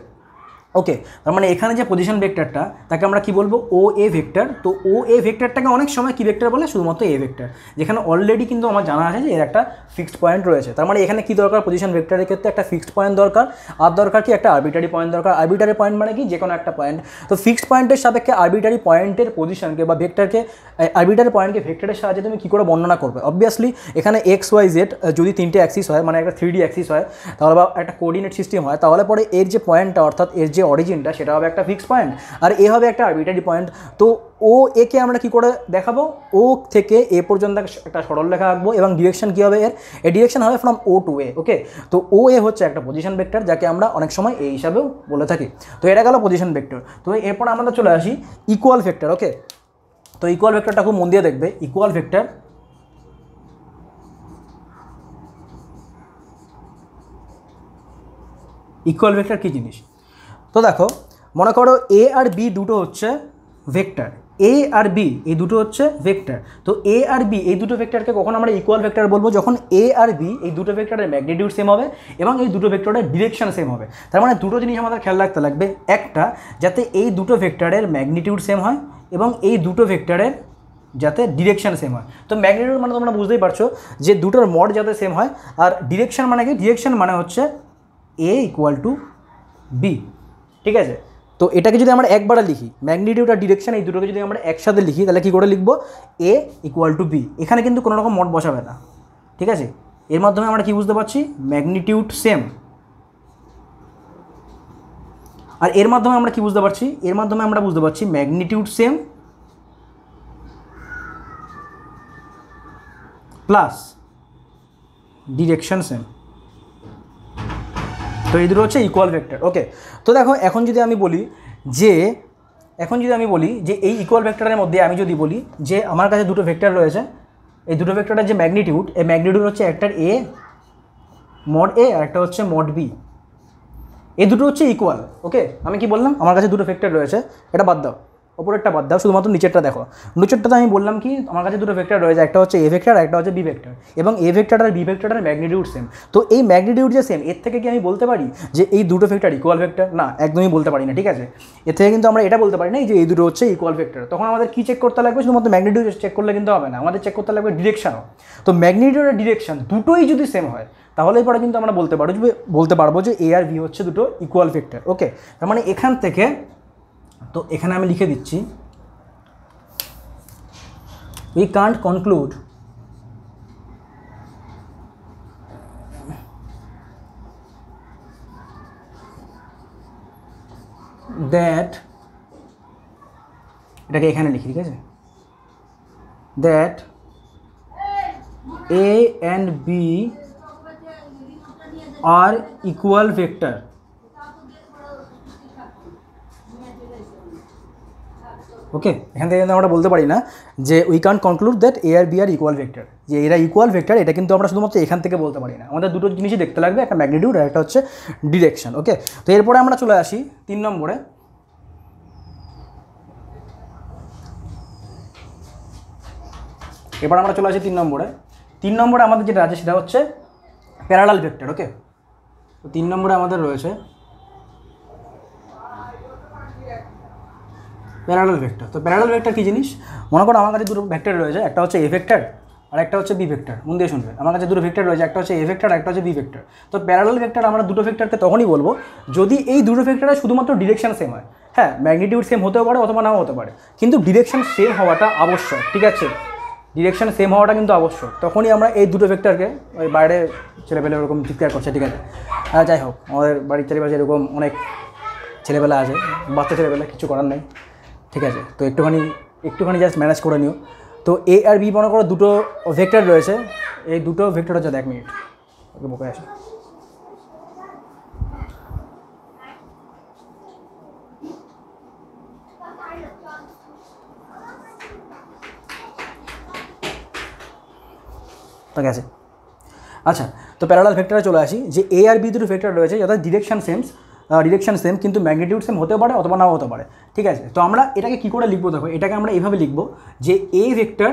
ওকে, তার মানে এখানে যে পজিশন ভেক্টরটা তাকে আমরা কি বলবো? ও এ ভেক্টর। তো ও এ ভেক্টরটাকে অনেক সময় কি ভেক্টর বলে? শুধুমাত্র এ ভেক্টর, যেখানে অলরেডি কিন্তু আমার জানা আছে যে এর একটা ফিক্সড পয়েন্ট রয়েছে। তার মানে এখানে কি দরকার? পজিশন ভেক্টরের ক্ষেত্রে একটা ফিক্সড পয়েন্ট দরকার, আর দরকার কি? একটা আরবিট্রারি পয়েন্ট দরকার। আরবিট্রারি পয়েন্ট মানে কি? যে কোনো একটা পয়েন্ট। তো ফিক্সড পয়েন্টের সাপেক্ষে আরবিট্রারি পয়েন্টের পজিশনকে বা ভেক্টরকে, আরবিট্রারি পয়েন্টকে ভেক্টরের সাহায্যে তুমি কী করে বর্ণনা করবে? অবভিয়াসলি এখানে এক্স ওয়াই জেড যদি 3টে অ্যাক্সিস হয়, মানে একটা 3D অ্যাক্সিস হয়, তাহলে বা একটা কোঅর্ডিনেট সিস্টেম হয়, তাহলে পরে এর যে পয়েন্টটা অর্থাৎ এর যে অরিজিনটা সেটা হবে একটা ফিক্সড পয়েন্ট, আর এ হবে একটা আরবিট্রারি পয়েন্ট। তো ও একে আমরা কি করে দেখাবো? ও থেকে এ পর্যন্ত একটা সরলরেখা আঁকবো এবং ডিরেকশন কী হবে? এর ডিরেকশন হবে ফ্রম ও টু এ। ওকে, তো ও এ হচ্ছে একটা পজিশন ভেক্টর যাকে আমরা অনেক সময় এই হিসাবেও বলে থাকি। তো এটা গেল পজিশন ভেক্টর। তো এরপর আমরা চলে আসি ইকুয়াল ভেক্টর। ওকে, তো ইকুয়াল ভেক্টরটা খুব মন দিয়ে দেখবে। ইকুয়াল ভেক্টর ইকুয়াল ভেক্টর কী জিনিস? তো দেখো মনে করো এ আর বি দুটো হচ্ছে ভেক্টর। এ আর বি এই দুটো হচ্ছে ভেক্টর। তো এ আর বি এই দুটো ভেক্টরকে কখন আমরা ইকুয়াল ভেক্টর বলবো? যখন এ আর বি এই দুটো ভেক্টরের ম্যাগনিটিউড সেম হবে এবং এই দুটো ভেক্টরের ডিরেকশন সেম হবে। তার মানে দুটো জিনিস আমাদের খেয়াল রাখতে লাগবে, একটা যাতে এই দুটো ভেক্টরের ম্যাগনিটিউড সেম হয় এবং এই দুটো ভেক্টরের যাতে ডিরেকশন সেম হয়। তো ম্যাগনিটিউড মানে তোমরা বুঝতেই পারছো যে দুটোর মড যাতে সেম হয়, আর ডিরেকশন মানে কি? ডিরেকশন মানে হচ্ছে এ ইকুয়াল টু বি, ঠিক আছে? তো এটাকে যদি আমরা একবারে লিখি, ম্যাগনিটিউড আর ডিরেকশন এই দুটোকে যদি আমরা একসাথে লিখি, তাহলে কী করে লিখবো? এ ইকুয়াল টু বি। এখানে কিন্তু কোনো রকম মড বসাবে না, ঠিক আছে? এর মাধ্যমে আমরা কি বুঝতে পারছি? Magnitude same. আর এর মাধ্যমে আমরা কি বুঝতে পারছি? এর মাধ্যমে আমরা বুঝতে পারছি magnitude same plus direction same. তো এই দুটো হচ্ছে ইকুয়াল ভেক্টর। ওকে, তো দেখো এখন যদি আমি বলি যে এই ইকুয়াল ভেক্টরের মধ্যে আমি যদি বলি যে আমার কাছে দুটো ভেক্টর রয়েছে, এই দুটো ভেক্টরের যে ম্যাগনিটিউড, এই ম্যাগনিটিউড হচ্ছে একটার এ মড এ আর একটা হচ্ছে মড বি, এই দুটো হচ্ছে ইকুয়াল। ওকে, আমি কি বললাম? আমার কাছে দুটো ভেক্টর রয়েছে, এটা বাদ দাও, ওপরেরটা বাদ দাও, শুধুমাত্র নিচেরটা দেখো। নিচেরটাতে আমি বললাম কি আমার কাছে দুটো ভেক্টর রয়েছে, একটা হচ্ছে এ ভেক্টর আর একটা হচ্ছে বি ভেক্টর, এবং এ ভেক্টর আর বি ভেক্টরের ম্যাগনিটিউড সেম। তো এই ম্যাগনিটিউড যে সেম, এর থেকে কি আমি বলতে পারি যে এই দুটো ভেক্টর ইকুয়াল ভেক্টর? না, একদমই বলতে পারি না, ঠিক আছে? এর থেকে কিন্তু আমরা এটা বলতে পারি না যে এই দুটো হচ্ছে ইকুয়াল ভেক্টর। তখন আমাদের কি চেক করতে লাগবে? শুধুমাত্র ম্যাগনিটিউড চেক করলে কিন্তু হবে না, আমাদের চেক করতে লাগবে ডিরেকশনও। তো ম্যাগনিটিউড আর ডিরেকশন দুটোই যদি সেম হয়, তাহলেই পরে কিন্তু আমরা বলতে পারবো যে এ আর বি হচ্ছে দুটো ইকুয়াল ভেক্টর। ওকে, তার মানে এখান থেকে, তো এখানে আমি লিখে দিচ্ছি, we can't conclude that, এটাকে এখানে লিখি, ঠিক আছে? that A and B are equal vector. ওকে, এখান থেকে কিন্তু আমরা বলতে পারি না যে we can conclude that A আর বি আর ইকুয়াল ভেক্টর, যে এরা ইকুয়াল ভেক্টর, এটা কিন্তু আমরা শুধুমাত্র এখান থেকে বলতে পারি না। আমাদের দুটো জিনিসই দেখতে লাগবে, একটা ম্যাগনিটিউড আর একটা হচ্ছে ডিরেকশন। ওকে, তো এরপরে আমরা চলে আসি 3 নম্বরে। এবার আমরা চলে আসি 3 নম্বরে আমাদের যেটা আছে সেটা হচ্ছে প্যারালাল ভেক্টর। ওকে, তো 3 নম্বরে আমাদের রয়েছে প্যারালাল ভেক্টর। তো প্যারালাল ভেক্টর কী জিনিস? মনে করো আমার কাছে দুটো ভেক্টর রয়েছে, একটা হচ্ছে এ ভেক্টর আর একটা হচ্ছে বি ভেক্টর। মন দিয়ে শুনবে, আমার কাছে দুটো ভেক্টর রয়েছে, একটা হচ্ছে এ ভেক্টর আর একটা হচ্ছে বি ভেক্টর। তো প্যারালাল ভেক্টর আমরা দুটো ভেক্টরকে তখনই বলবো যদি এই দুটো ভেক্টরের শুধুমাত্র ডিরেকশন সেম হয়। হ্যাঁ, ম্যাগনিটিউড সেম হতেও পারে অথবা নাও হতে পারে, কিন্তু ডিরেকশন সেম হওয়াটা আবশ্যক, ঠিক আছে? ডিরেকশন সেম হওয়াটা কিন্তু আবশ্যক, তখনই আমরা এই দুটো ভেক্টরকে, ওই বাইরে ছেলেপেলে ওরকম চিৎকার করছে, ঠিক আছে? যাই হোক, আমাদের বাড়ির চারিপাশে এরকম অনেক ছেলেবেলা আছে, বাচ্চা ছেলেবেলা, কিছু করার নেই, ঠিক আছে? তো একটুখানি জাস্ট ম্যানেজ করে নিও। তো এ আর বি মনে করো দুটো ভেক্টর রয়েছে, এই দুটো ভেক্টর হচ্ছে, 1 মিনিট ওকে বকে আসে। তো গেছে। আচ্ছা, তো প্যারালাল ভেক্টরে চলে আসি, যে এ আর বি দুটো ভেক্টর রয়েছে যাদের ডিরেকশন সেম কিন্তু ম্যাগনিটিউড সেম হতে পারে অথবা নাও হতে পারে, ঠিক আছে? তো আমরা এটাকে কী করে লিখবো? দেখো, এটাকে আমরা এইভাবে লিখবো যে A vector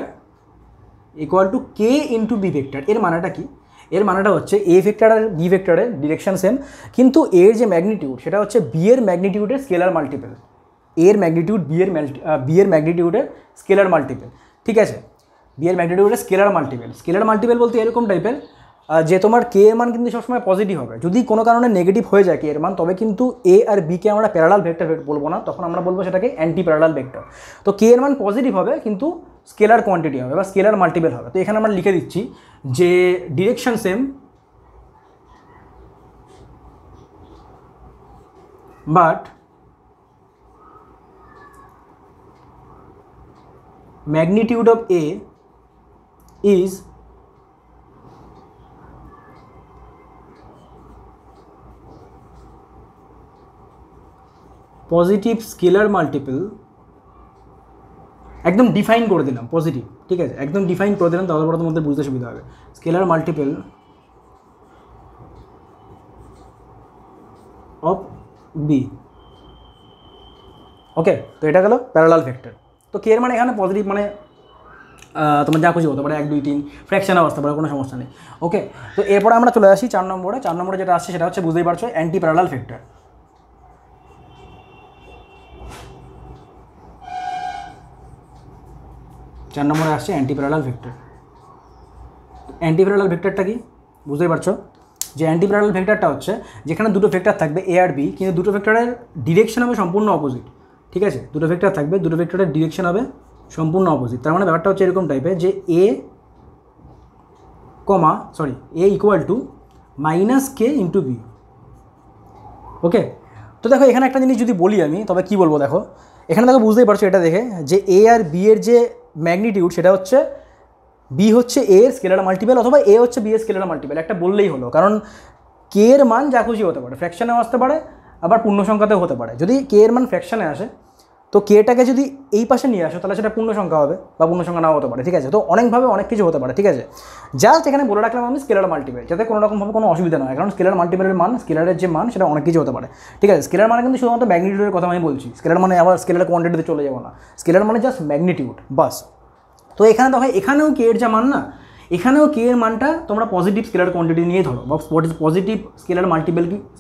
equal to K into B vector. এর মানেটা কি? এর মানেটা হচ্ছে এ ভেক্টর আর বি ভেক্টরের ডিরেকশন সেম, কিন্তু এর যে ম্যাগনিটিউড সেটা হচ্ছে বি এর ম্যাগনিটিউডের স্কেলার মাল্টিপল। এর ম্যাগনিটিউড বি এর ম্যাগনিটিউডের স্কেলার মাল্টিপল, ঠিক আছে? বি এর ম্যাগনিটিউডের স্কেলার মাল্টিপল বলতে এরকম টাইপের যে তোমার কে এর মান কিন্তু সবসময় পজিটিভ হবে। যদি কোনো কারণে নেগেটিভ হয়ে যায় কে এর মান, তবে কিন্তু এ আর বিকে আমরা প্যারালাল ভেক্টর বলবো না, তখন আমরা বলবো সেটাকে অ্যান্টি প্যারালাল ভেক্টর। তো কে এর মান পজিটিভ হবে কিন্তু স্কেলার কোয়ান্টিটি হবে বা স্কেলার মাল্টিপল হবে। তো এখানে আমরা লিখে দিচ্ছি যে direction same but magnitude of A is positive scalar multiple. একদম ডিফাইন করে দিলাম পজিটিভ, ঠিক আছে? একদম ডিফাইন করে দিলাম, তাহলে পরে তোমাদের বুঝতে সুবিধা হবে। Scalar multiple of B. Okay, তো এটা গেল প্যারালাল ভেক্টর। তো কে এর মান এখানে পজিটিভ, মানে তোমার যা খুশি হতে পারে, 1 2 3 ফ্র্যাকশনও আসতে পারে, কোনো সমস্যা নেই। ওকে, তো এরপরে আমরা চলে আসি 4 নম্বরে। 4 নম্বরে যেটা আসছে সেটা হচ্ছে বুঝতেই পারছো অ্যান্টি প্যারালাল ভেক্টর। 4 নম্বরে আসছে anti parallel vector. Anti parallel ভেক্টরটা কি বুঝতেই পারছো, যে অ্যান্টি প্যারালাল ভেক্টরটা হচ্ছে যেখানে দুটো ভেক্টর থাকবে এ আর বি, কিন্তু দুটো ভেক্টরের ডিরেকশন হবে সম্পূর্ণ অপোজিট। ঠিক আছে, দুটো ভেক্টর থাকবে, দুটো ভেক্টরের ডিরেকশন হবে সম্পূর্ণ অপোজিট। তার মানে ব্যাপারটা হচ্ছে এরকম টাইপের যে A equal to minus K into B. Okay, তো দেখো এখানে একটা জিনিস যদি বলি আমি, তবে কি বলবো, দেখো এখানে দেখো বুঝতেই পারছো এটা দেখে যে এ আর বি এর যে ম্যাগনিটিউড সেটা হচ্ছে বি হচ্ছে এ এর স্কেলার মাল্টিপল অথবা এ হচ্ছে বি এর স্কেলার মাল্টিপল, একটা বললেই হলো। কারণ কে এর মান যা খুশি হতে পারে, ফ্র্যাকশানেও আসতে পারে আবার পূর্ণ সংখ্যাতেও হতে পারে। যদি কে এর মান ফ্র্যাকশানে আসে তো কেটাকে যদি এই পাশে নিয়ে আসো তাহলে সেটা পূর্ণ সংখ্যা হবে বা পূর্ণ সংখ্যা নাও হতে পারে। ঠিক আছে, তো অনেকভাবে অনেক কিছু হতে পারে। ঠিক আছে, জাস্ট এখানে বলে রাখলাম আমি স্কেলার মাল্টিপল, যাতে কোনো রকমভাবে কোনো অসুবিধা নয়, কারণ স্কেলার মাল্টিপলের মান, স্কেলারের যে মান সেটা অনেক কিছু হতে পারে। ঠিক আছে, স্কেলার মানে কিন্তু শুধুমাত্র ম্যাগনিটিউডের কথা আমি বলছি, স্কেলার মানে আবার স্কেলার কোয়ান্টিটিতে চলে যাবো না, স্কেলার মানে জাস্ট ম্যাগনিটিউড বাস। তো এখানে দেখো এখানেও কে এর যা মান না, এখানেও কে এর মানটা তোমরা পজিটিভ স্কেলার কোয়ান্টিটি নিয়ে ধরো বা পজিটিভ স্কেলার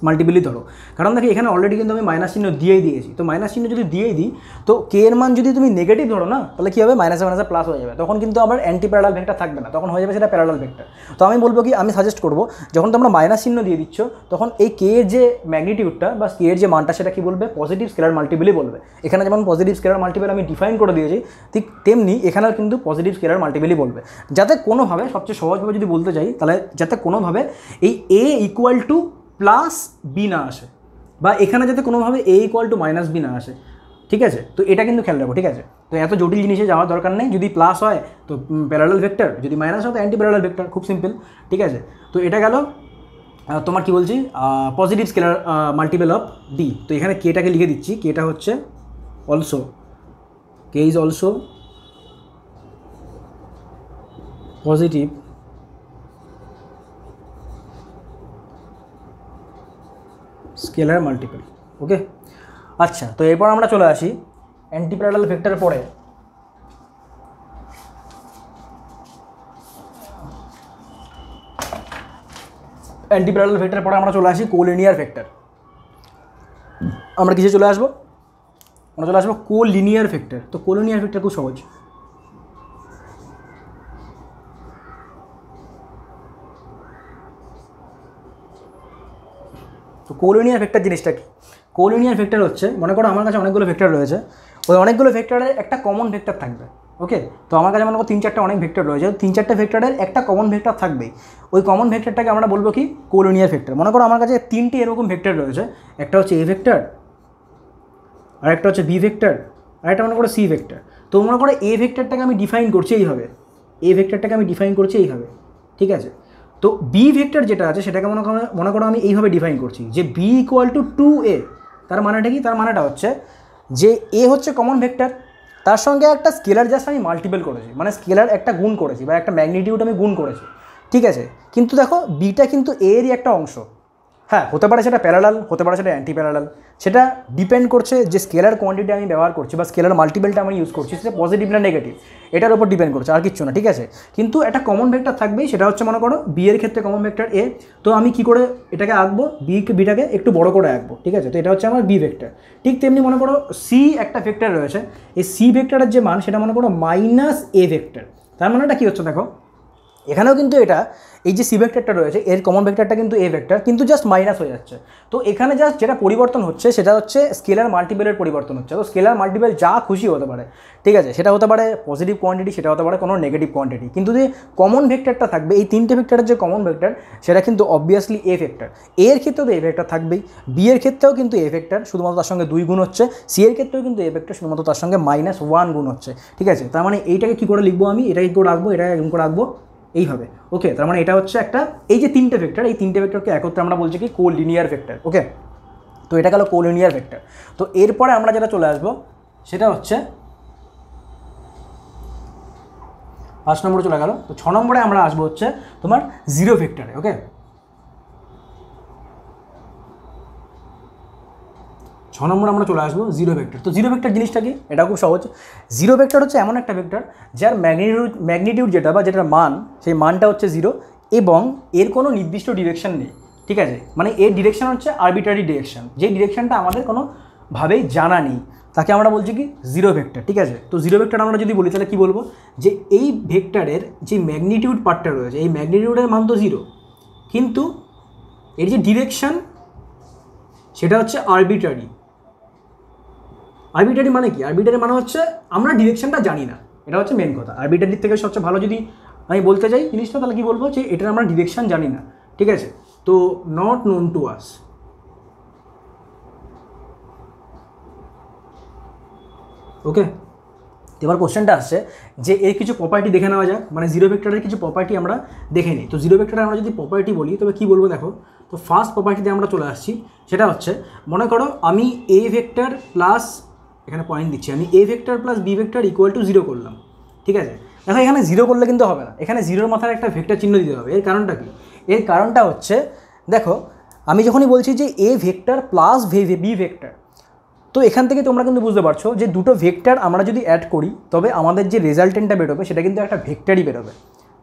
মাল্টিপলই ধরো। কারণ দেখো এখানে অলরেডি কিন্তু আমি মাইনাস চিহ্ন দিয়েই দিয়েছি। তো মাইনাস চিহ্ন যদি দিয়েই দিই তো কে এর মান যদি তুমি নেগেটিভ ধরো না, তাহলে কী হবে, মাইনাসে মাইনাসে প্লাস হয়ে যাবে, তখন কিন্তু আবার অ্যান্টি প্যারালাল ভেক্টর থাকবে না, তখন হয়ে যাবে সেটা প্যারালাল ভেক্টর। তো আমি বলবো কি, আমি সাজেস্ট করবো যখন তোমরা মাইনাস চিহ্ন দিয়ে দিচ্ছ তখন এই কে এর যে ম্যাগনিটিউডটা বা কে এর যে মানটা সেটা কি বলবে, পজিটিভ স্কেলার মাল্টিপলই বলবে। এখানে যেমন পজিটিভ স্কেলার মাল্টিপল আমি ডিফাইন করে দিয়েছি, ঠিক তেমনি এখানেও কিন্তু পজিটিভ স্কেলার মাল্টিপলই বলবে, যাতে কোনোভাবে সবচেয়ে সহজভাবে যদি বলতে চাই তাহলে যাতে কোনোভাবে এই এ ইকুয়াল টু প্লাস বি না আসে, বা এখানে যাতে কোনোভাবে এ ইকুয়াল টু মাইনাস বি না আসে। ঠিক আছে, তো এটা কিন্তু খেয়াল রাখো। ঠিক আছে, তো এত জটিল জিনিসে যাওয়ার দরকার নেই, যদি প্লাস হয় তো প্যারালাল ভেক্টর, যদি মাইনাস হয় তো অ্যান্টি প্যারালাল ভেক্টর, খুব সিম্পল। ঠিক আছে, তো এটা গেল তোমার কি বলছি positive scalar multiple of D. তো এখানে কেটাকে লিখে দিচ্ছি, কেটা হচ্ছে also, K is also positive scalar multiple. Okay, আচ্ছা, তো এরপর আমরা চলে আসি অ্যান্টি প্যারালাল ভেক্টরের পরে আমরা চলে আসি কোলিনিয়ার ভেক্টর। আমরা কিসে চলে আসবো, আমরা চলে আসবো কোলিনিয়ার ভেক্টর। তো কোলিনিয়ার ভেক্টর খুব সহজ। তো কোলিনিয়ার ভেক্টর জিনিসটা কি, কোলিনিয়ার ভেক্টর হচ্ছে, মনে করো আমার কাছে অনেকগুলো ভেক্টর রয়েছে, ওই অনেকগুলো ভেক্টরের একটা কমন ভেক্টর থাকবে। ওকে, তো আমার কাছে মনে করো 3-4টা অনেক ভেক্টর রয়েছে, 3-4টে ভেক্টরের একটা কমন ভেক্টর থাকবেই, ওই কমন ভেক্টরটাকে আমরা বলবো কি, কোলিনিয়ার ভেক্টর। মনে করো আমার কাছে 3টে এরকম ভেক্টর রয়েছে, একটা হচ্ছে এ ভেক্টর, আর একটা হচ্ছে বি ভেক্টর, আর একটা মনে করো সি ভেক্টর। তো মনে করো এ ভেক্টরটাকে আমি ডিফাইন করছি এইভাবে, ঠিক আছে। তো বি ভেক্টর যেটা আছে সেটাকে মনে করো আমি এইভাবে ডিফাইন করছি যে বি ইকুয়াল টু 2a। তার মানেটা কি, তার মানেটা হচ্ছে যে এ হচ্ছে কমন ভেক্টর, তার সঙ্গে একটা স্কেলার জাস্ট আমি মাল্টিপল করেছি, মানে স্কেলার একটা গুণ করেছি বা একটা ম্যাগনিটিউড আমি গুণ করেছি। ঠিক আছে, কিন্তু দেখো বিটা কিন্তু এরই একটা অংশ। হ্যাঁ, হতে পারে সেটা প্যারালাল, হতে পারে সেটা অ্যান্টি প্যারালাল, সেটা ডিপেন্ড করছে যে স্কেলার কোয়ান্টিটি আমি ব্যবহার করছি বা স্কেলার মাল্টিপলটা আমি ইউজ করছি সেটা পজিটিভ না নেগেটিভ, এটার উপর ডিপেন্ড করছে, আর কিচ্ছু না। ঠিক আছে, কিন্তু একটা কমন ভেক্টর থাকবেই, সেটা হচ্ছে মনে করো বি এর ক্ষেত্রে কমন ভেক্টর এ। তো আমি কি করে এটাকে আঁকবো, বিটাকে একটু বড় করে আঁকবো। ঠিক আছে, তো এটা হচ্ছে আমার বি ভেক্টর। ঠিক তেমনি মনে করো সি একটা ভেক্টর রয়েছে, এই সি ভেক্টরের যে মান সেটা মনে করো মাইনাস এ ভেক্টর। তার মানেটা কী হচ্ছে দেখো, এখানেও কিন্তু এটা এই যে সি ভেক্টরটা রয়েছে এর কমন ভেক্টরটা কিন্তু এ ভেক্টর, কিন্তু জাস্ট মাইনাস হয়ে যাচ্ছে। তো এখানে জাস্ট যেটা পরিবর্তন হচ্ছে সেটা হচ্ছে স্কেলার মাল্টিপলের পরিবর্তন হচ্ছে। তো স্কেলার মাল্টিপল যা খুশি হতে পারে, ঠিক আছে, সেটা হতে পারে পজিটিভ কোয়ান্টিটি, সেটা হতে পারে কোনো নেগেটিভ কোয়ান্টিটি, কিন্তু যে কমন ভেক্টরটা থাকবে এই 3টে ভেক্টরের যে কমন ভেক্টর সেটা কিন্তু অবভিয়াসলি এ ভেক্টর। এর ক্ষেত্রেও তো এ ভেক্টর থাকবেই, বি এর ক্ষেত্রেও কিন্তু এ ভেক্টর, শুধুমাত্র তার সঙ্গে 2 গুণ হচ্ছে, সি এর ক্ষেত্রেও কিন্তু এ ভেক্টর, শুধুমাত্র তার সঙ্গে -1 গুণ হচ্ছে। ঠিক আছে, তার মানে এইটাকে কী করে লিখবো আমি, এটাকে কী করে রাখবো, এটাকে এরকম করে রাখবো এইভাবে। ওকে, তার মানে এটা হচ্ছে একটা, এই যে 3টে ভেক্টর, এই 3টে ভেক্টরকে একত্রে আমরা বলছি কি কোলিনিয়ার ভেক্টর। ওকে, তো এটা গেল কোলিনিয়ার ভেক্টর। তো এরপরে আমরা যেটা চলে আসবো সেটা হচ্ছে 5 নম্বরে চলে গেল। তো 6 নম্বরে আমরা আসবো হচ্ছে তোমার জিরো ভেক্টরে। ওকে, 6 নম্বর আমরা চলে আসবো জিরো ভেক্টর। তো জিরো ভেক্টর জিনিসটা কি? এটা খুব সহজ। জিরো ভেক্টর হচ্ছে এমন একটা ভেক্টর যার ম্যাগনিটিউড যেটা বা যেটার মান, সেই মানটা হচ্ছে জিরো এবং এর কোনো নির্দিষ্ট ডিরেকশন নেই। ঠিক আছে, মানে এর ডিরেকশন হচ্ছে আরবিট্রারি ডিরেকশন, যে ডিরেকশনটা আমাদের কোনোভাবেই জানা নেই, তাকে আমরা বলছি কি জিরো ভেক্টর। ঠিক আছে, তো জিরো ভেক্টর আমরা যদি বলি তাহলে কী বলবো, যে এই ভেক্টরের যে ম্যাগনিটিউড পার্টটা রয়েছে, এই ম্যাগনিটিউডের মান তো জিরো, কিন্তু এর যে ডিরেকশন সেটা হচ্ছে আরবিট্রারি। আরবিট্রারি মানে কি? আরবিট্রারি মানে হচ্ছে আমরা ডিরেকশনটা জানি না, এটা হচ্ছে মেন কথা। আরবিট্রারির থেকে সবচেয়ে ভালো যদি আমি বলতে চাই জিনিসটা, তাহলে কি বলবো, যে এটার আমরা ডিরেকশন জানি না। ঠিক আছে, তো নট নোন টু আস। ওকে, এবার কোশ্চেনটা আসছে যে এর কিছু প্রপার্টি দেখে নেওয়া যাক, মানে জিরো ভেক্টরের কিছু প্রপার্টি আমরা দেখে নিই। তো জিরো ভেক্টরে আমরা যদি প্রপার্টি বলি তবে কী বলবো দেখো, তো ফার্স্ট প্রপার্টিতে আমরা চলে আসছি, সেটা হচ্ছে মনে করো আমি এ ভেক্টর প্লাস, এখানে পয়েন্ট দিচ্ছি, আমি A vector plus B vector equal to zero করলাম। ঠিক আছে, দেখো এখানে জিরো করলে কিন্তু হবে না, এখানে জিরোর মাথায় একটা ভেক্টর চিহ্ন দিতে হবে। এর কারণটা কি? এর কারণটা হচ্ছে দেখো, আমি যখনই বলছি যে A vector plus B vector, তো এখান থেকে তোমরা কিন্তু বুঝতে পারছো যে দুটো ভেক্টর আমরা যদি অ্যাড করি তবে আমাদের যে রেজাল্টেন্টটা বেরোবে সেটা কিন্তু একটা ভেক্টরই বেরোবে।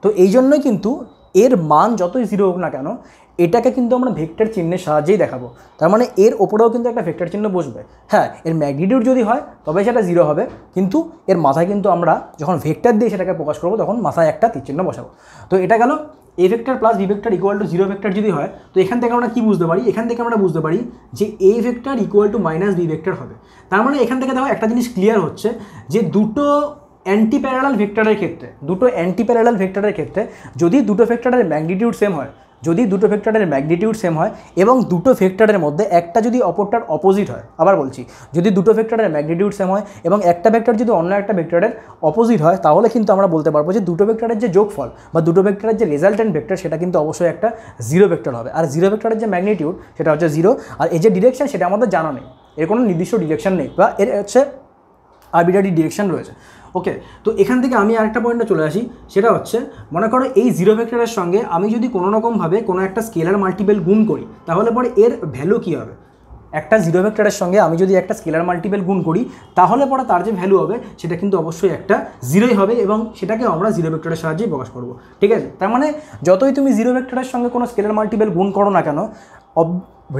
তো এই জন্যই কিন্তু এর মান যতই জিরো হোক না কেন, এটাকে কিন্তু আমরা ভেক্টর চিহ্নের সাহায্যেই দেখাবো। তার মানে এর ওপরেও কিন্তু একটা ভেক্টর চিহ্ন বসবে। হ্যাঁ, এর ম্যাগনিটিউড যদি হয় তবে সেটা জিরো হবে, কিন্তু এর মাথায় কিন্তু আমরা যখন ভেক্টর দিয়ে সেটাকে প্রকাশ করবো তখন মাথায় একটা তীর চিহ্ন বসাবো। তো এটা গেল A vector plus B vector equal to zero vector যদি হয়, তো এখান থেকে আমরা কী বুঝতে পারি? এখান থেকে আমরা বুঝতে পারি যে A vector equal to minus B vector হবে। তার মানে এখান থেকে দেখো একটা জিনিস ক্লিয়ার হচ্ছে যে দুটো অ্যান্টি প্যারালাল ভেক্টরের ক্ষেত্রে যদি দুটো ভেক্টরের ম্যাগনিটিউড সেম হয়, এবং দুটো ভেক্টরের মধ্যে একটা যদি অপরটার অপোজিট হয়, আবার বলছি, যদি দুটো ভেক্টরের ম্যাগনিটিউড সেম হয় এবং একটা ভেক্টর যদি অন্য একটা ভেক্টরের অপোজিট হয়, তাহলে কিন্তু আমরা বলতে পারবো যে দুটো ভেক্টরের যে যোগফল বা দুটো ভেক্টরের যে রেজাল্টেন্ট ভেক্টর সেটা কিন্তু অবশ্যই একটা জিরো ভেক্টর হবে। আর জিরো ভেক্টরের যে ম্যাগনিটিউড সেটা হচ্ছে জিরো, আর এই যে ডিরেকশন সেটা আমাদের জানা নেই, এর কোনো নির্দিষ্ট ডিরেকশন নেই বা এর হচ্ছে আরবিট্রারি ডিরেকশন রয়েছে। ওকে, তো এখান থেকে আমি আরেকটা পয়েন্টে চলে আসি, সেটা হচ্ছে মনে করো এই জিরো ভেক্টরের সঙ্গে আমি যদি কোনো রকমভাবে কোনো একটা স্কেলার মাল্টিপল গুণ করি, তাহলে পরে এর ভ্যালু কী হবে? একটা জিরো ভেক্টরের সঙ্গে আমি যদি একটা স্কেলার মাল্টিপল গুণ করি, তাহলে পরে তার যে ভ্যালু হবে সেটা কিন্তু অবশ্যই একটা জিরোই হবে, এবং সেটাকে আমরা জিরো ভেক্টরের সাহায্যে প্রকাশ করব। ঠিক আছে, তার মানে যতই তুমি জিরো ভেক্টরের সঙ্গে কোনো স্কেলার মাল্টিপল গুণ করো না কেন,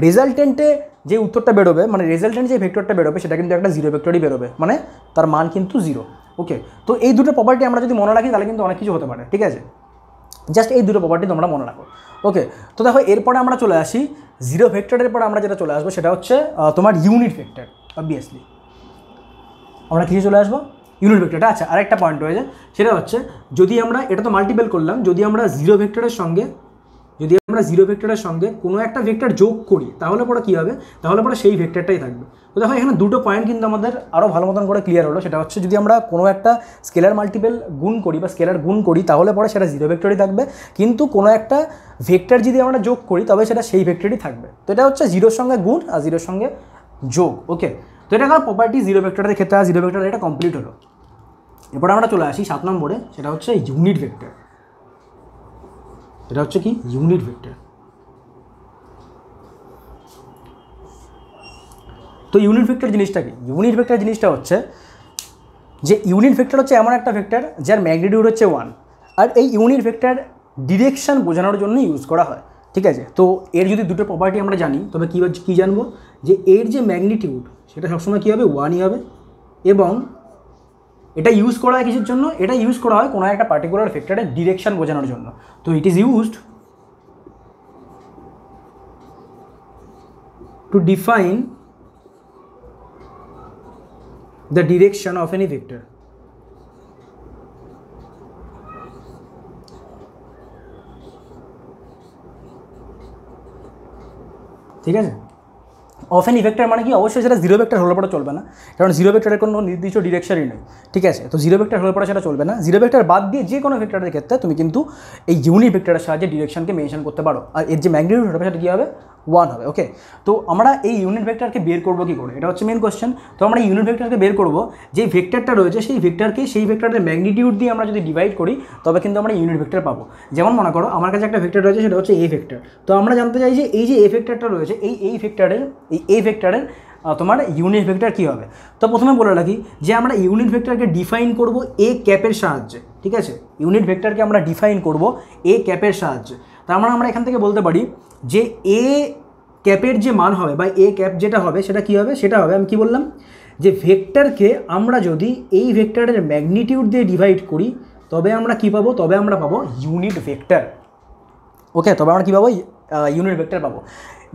রেজাল্টেন্টে যে উত্তরটা বেরোবে, মানে রেজাল্টেন্ট যে ভেক্টরটা বেরোবে সেটা কিন্তু একটা জিরো ভেক্টরই বেরোবে, মানে তার মান কিন্তু জিরো। ওকে, তো এই দুটো প্রপার্টি আমরা যদি মনে রাখি তাহলে কিন্তু অনেক কিছু হতে পারে। ঠিক আছে, জাস্ট এই দুটো প্রপার্টি তোমরা মনে রাখো। ওকে, তো দেখো এরপরে আমরা চলে আসি জিরো ভেক্টরের পরে আমরা যেটা চলে আসবো সেটা হচ্ছে তোমার ইউনিট ভেক্টর। অবভিয়াসলি আমরা কিছু চলে আসবো ইউনিট ভেক্টরটা। আচ্ছা, আরেকটা পয়েন্ট রয়েছে, সেটা হচ্ছে যদি আমরা এটা তো মাল্টিপল করলাম, যদি আমরা জিরো ভেক্টরের সঙ্গে কোনো একটা ভেক্টর যোগ করি, তাহলে পরে কী হবে? তাহলে পরে সেই ভেক্টরটাই থাকবে। তো দেখো এখানে দুটো পয়েন্ট কিন্তু আমাদের আরও ভালো মতন করে ক্লিয়ার হলো। সেটা হচ্ছে যদি আমরা কোনো একটা স্কেলার মাল্টিপল গুণ করি বা স্কেলার গুণ করি, তাহলে পরে সেটা জিরো ভেক্টরই থাকবে, কিন্তু কোনো একটা ভেক্টর যদি আমরা যোগ করি তবে সেটা সেই ভেক্টরই থাকবে। তো এটা হচ্ছে জিরোর সঙ্গে গুণ আর জিরোর সঙ্গে যোগ। ওকে, তো এটা কারণ প্রপার্টি জিরো ভেক্টরের ক্ষেত্রে জিরো ভেক্টর এটা কমপ্লিট হলো। এরপরে আমরা চলে আসি 7 নম্বরে, সেটা হচ্ছে ইউনিট ভেক্টর। এটা হচ্ছে কি ইউনিট ভেক্টর। তো ইউনিট ভেক্টর জিনিসটা কি? ইউনিট ভেক্টর জিনিসটা হচ্ছে যে ইউনিট ভেক্টর হচ্ছে এমন একটা ভেক্টর যার ম্যাগনিটিউড হচ্ছে 1, আর এই ইউনিট ভেক্টর ডিরেকশন বোঝানোর জন্য ইউজ করা হয়। ঠিক আছে, তো এর যদি দুটো প্রপার্টি আমরা জানি তবে কী জানবো, যে এর যে ম্যাগনিটিউড সেটা সবসময় কী হবে? 1ই হবে, এবং এটা ইউজ করা হয় কিসের জন্য? এটা ইউজ করা হয় কোনো একটা পার্টিকুলার ভেক্টরের ডিরেকশন বোঝানোর জন্য। তো it is used to define the direction of any vector. ঠিক আছে, অফ এনি ভেক্টর মানে কি? অবশ্যই সেটা জিরো ভেক্টর হলে পরে চলবে না, কারণ জিরো ভেক্টরের কোনো নির্দিষ্ট ডিরেকশনই নেই। ঠিক আছে, তো জিরো ভেক্টর হলে পরে সেটা চলবে না। জিরো ভেক্টর বাদ দিয়ে যে কোনো ভেক্টরের ক্ষেত্রে তুমি কিন্তু এই ইউনিট ভেক্টরের সাহায্যে ডিরেকশনকে মেনশন করতে পারো, আর এর যে ম্যাগনিটিউড হবে সেটা কী হবে? 1 হবে। ওকে, তো আমরা এই ইউনিট ভেক্টরকে বের করবো কী করে? এটা হচ্ছে মেন কোয়েশ্চেন। তো আমরা ইউনিট ভেক্টরকে বের করবো, যে ভেক্টরটা রয়েছে সেই ভেক্টরকে সেই ভেক্টরের ম্যাগনিটিউড দিয়ে আমরা যদি ডিভাইড করি তবে কিন্তু আমরা ইউনিট ভেক্টর পাবো। যেমন মনে করো আমার কাছে একটা ভেক্টর রয়েছে, সেটা হচ্ছে এ ভেক্টর। তো আমরা জানতে চাই যে এই যে এ ভেক্টরটা রয়েছে এই ভেক্টরের তোমার ইউনিট ভেক্টর কী হবে। তো প্রথমে বলে রাখি যে আমরা ইউনিট ভেক্টরকে ডিফাইন করব এ ক্যাপের সাহায্যে, ঠিক আছে। ইউনিট ভেক্টরকে আমরা ডিফাইন করব এ ক্যাপের সাহায্যে। তার মানে আমরা এখান থেকে বলতে পারি যে এ ক্যাপের যে মান হবে বা এ ক্যাপ যেটা হবে সেটা কী হবে, সেটা হবে, আমি কি বললাম, যে ভেক্টরকে আমরা যদি এই ভেক্টরের ম্যাগনিটিউড দিয়ে ডিভাইড করি তবে আমরা কী পাবো, তবে আমরা পাবো ইউনিট ভেক্টর। ওকে, তবে আমরা কী পাবো, ইউনিট ভেক্টর পাবো।